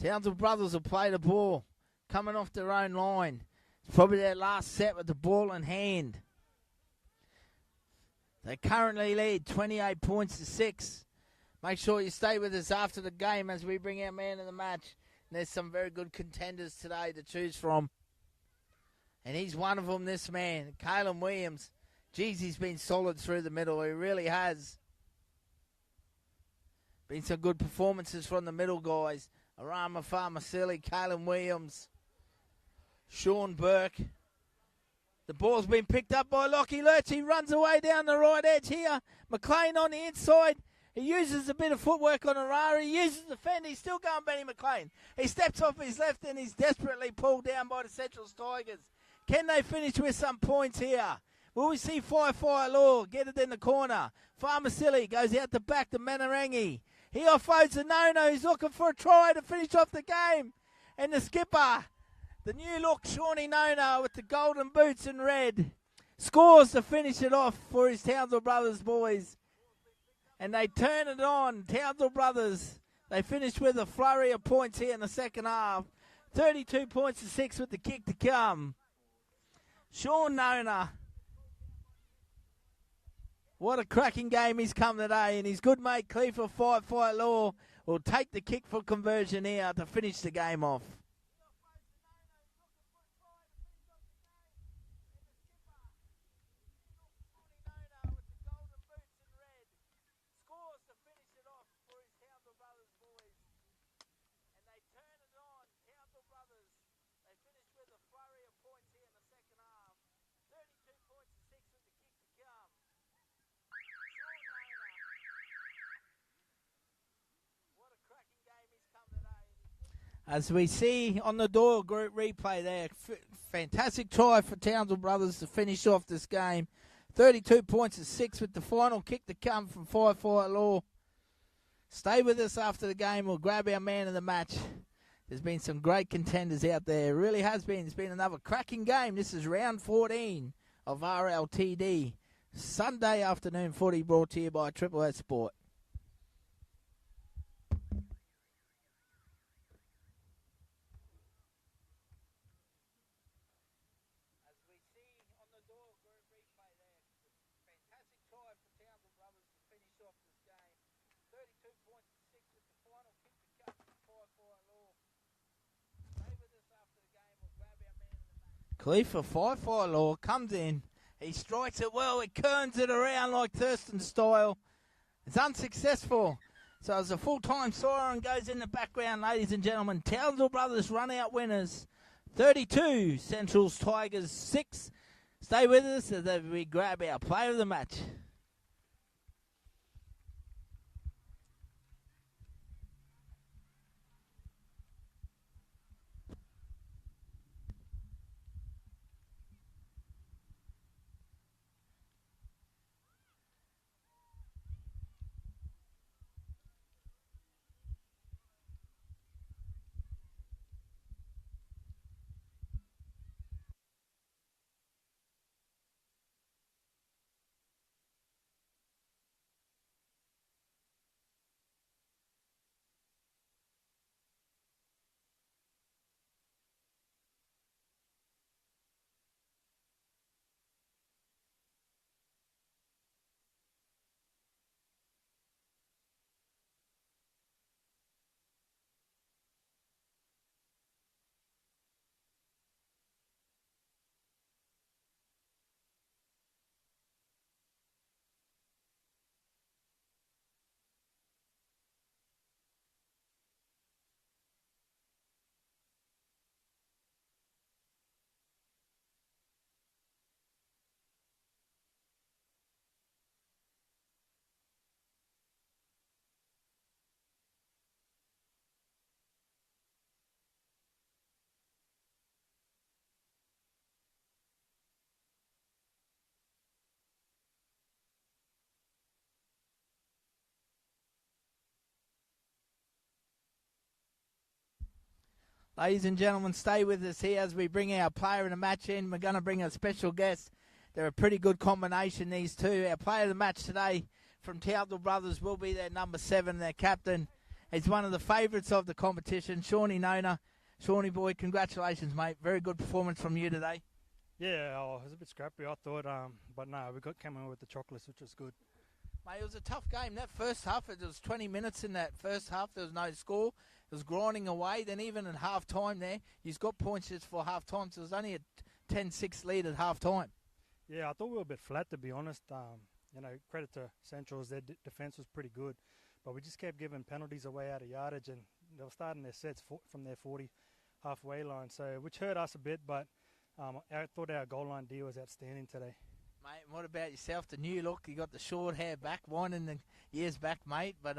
Townsville Brothers will play the ball. Coming off their own line. It's probably their last set with the ball in hand. They currently lead 28 points to 6. Make sure you stay with us after the game as we bring our man of the match. And there's some very good contenders today to choose from. And he's one of them, this man, Kalen Williams. Geez, he's been solid through the middle. He really has. Been some good performances from the middle guys. Arama Farmasili, Kalen Williams, Sean Burke. The ball's been picked up by Lockie Lurch. He runs away down the right edge here. McLean on the inside. He uses a bit of footwork on Arara. He uses the fend. He's still going Benny McLean. He steps off his left and he's desperately pulled down by the Central Tigers. Can they finish with some points here? Will we see Fire Law get it in the corner? Farmasili goes out the back to Manarangi. He offloads the no-no. He's looking for a try to finish off the game. And the skipper, the new look Shawnee Nono with the golden boots in red, scores to finish it off for his Townsville Brothers boys. And they turn it on. Townsville Brothers, they finish with a flurry of points here in the second half. 32 points to 6 with the kick to come. Sean Nona. What a cracking game he's come today. And his good mate Cleaver Fight Law will take the kick for conversion here to finish the game off. As we see on the Doyle Group replay there, fantastic try for Townsville Brothers to finish off this game. 32 points to 6 with the final kick to come from Fight Law. Stay with us after the game. We'll grab our man of the match. There's been some great contenders out there. It really has been. It's been another cracking game. This is round 14 of RLTD. Sunday afternoon footy brought to you by Triple S Sport. Khalifa Fight Law comes in. He strikes it well. He turns it around like Thurston style. It's unsuccessful. So as a full-time siren goes in the background, ladies and gentlemen, Townsville Brothers run out winners. 32, Central's Tigers 6. Stay with us as we grab our player of the match. Ladies and gentlemen, stay with us here as we bring our player of the match in. We're going to bring a special guest. They're a pretty good combination, these two. Our player of the match today from Townsville Brothers will be their number 7, their captain. He's one of the favourites of the competition, Shawnee Nona. Shawnee boy, congratulations, mate. Very good performance from you today. Yeah, it was a bit scrappy, I thought, but no, came in with the chocolates, which was good. Mate, it was a tough game. That first half, it was 20 minutes in that first half. There was no score. It was grinding away. Then even at half-time there, you've got points just for half-time, so it was only a 10-6 lead at half-time. Yeah, I thought we were a bit flat, to be honest. Credit to Central's, their defence was pretty good, but we just kept giving penalties away out of yardage, and they were starting their sets from their 40 halfway line, so which hurt us a bit, but I thought our goal line D was outstanding today. Mate, what about yourself? The new look, you got the short hair back, winding the years back, mate, but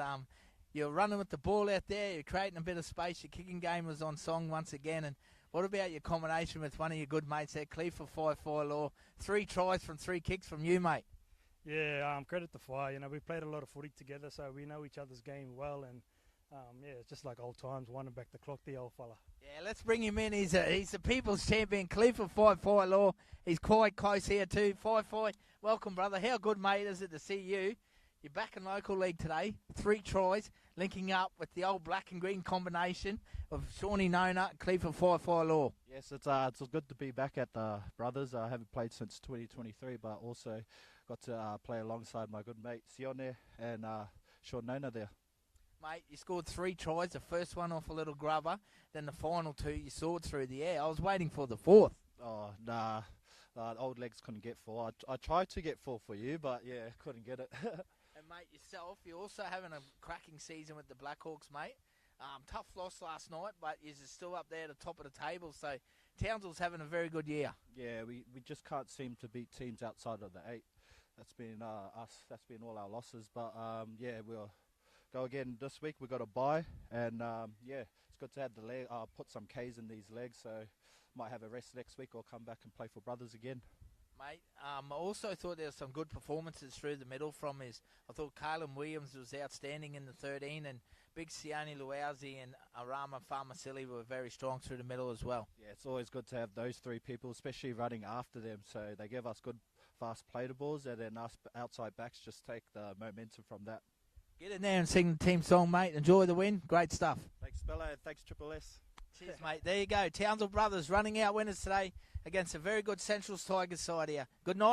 you're running with the ball out there, you're creating a bit of space, your kicking game was on song once again, and what about your combination with one of your good mates there, Cleve for 5-4 Law? 3 tries from 3 kicks from you, mate. Yeah, credit to Fire. We played a lot of footy together, so we know each other's game well, and it's just like old times, winding back the clock, the old fella. Yeah, let's bring him in. He's the people's champion, Cleve for 5-4 Law. He's quite close here too. 5-4, welcome, brother. How good, mate, is it to see you? You're back in local league today. 3 tries, linking up with the old black and green combination of Shawnee Nona, Cleve for 5-4 Law. Yes, it's good to be back at the Brothers. I haven't played since 2023, but also got to play alongside my good mate Sione and Sean Nona there. Mate, you scored 3 tries. The first one off a little grubber. Then the final 2 you soared through the air. I was waiting for the 4th. Oh, nah. Old legs couldn't get 4. I tried to get 4 for you, but yeah, couldn't get it. And mate, yourself, you're also having a cracking season with the Blackhawks, mate. Tough loss last night, but you're still up there at the top of the table. So Townsville's having a very good year. Yeah, we just can't seem to beat teams outside of the 8. That's been us. That's been all our losses. But we'll go again this week. We've got a bye, and it's good to have the leg. Put some K's in these legs, so might have a rest next week or come back and play for Brothers again. Mate, I also thought there were some good performances through the middle from I thought Kalen Williams was outstanding in the 13, and Big Sione Luauzi and Arama Farmasili were very strong through the middle as well. Yeah, it's always good to have those 3 people, especially running after them, so they give us good fast play balls, and then us outside backs just take the momentum from that. Get in there and sing the team song, mate. Enjoy the win. Great stuff. Thanks, Bella, and thanks, Triple S. Cheers, mate. There you go. Townsville Brothers running out winners today against a very good Central Tigers side here. Good night.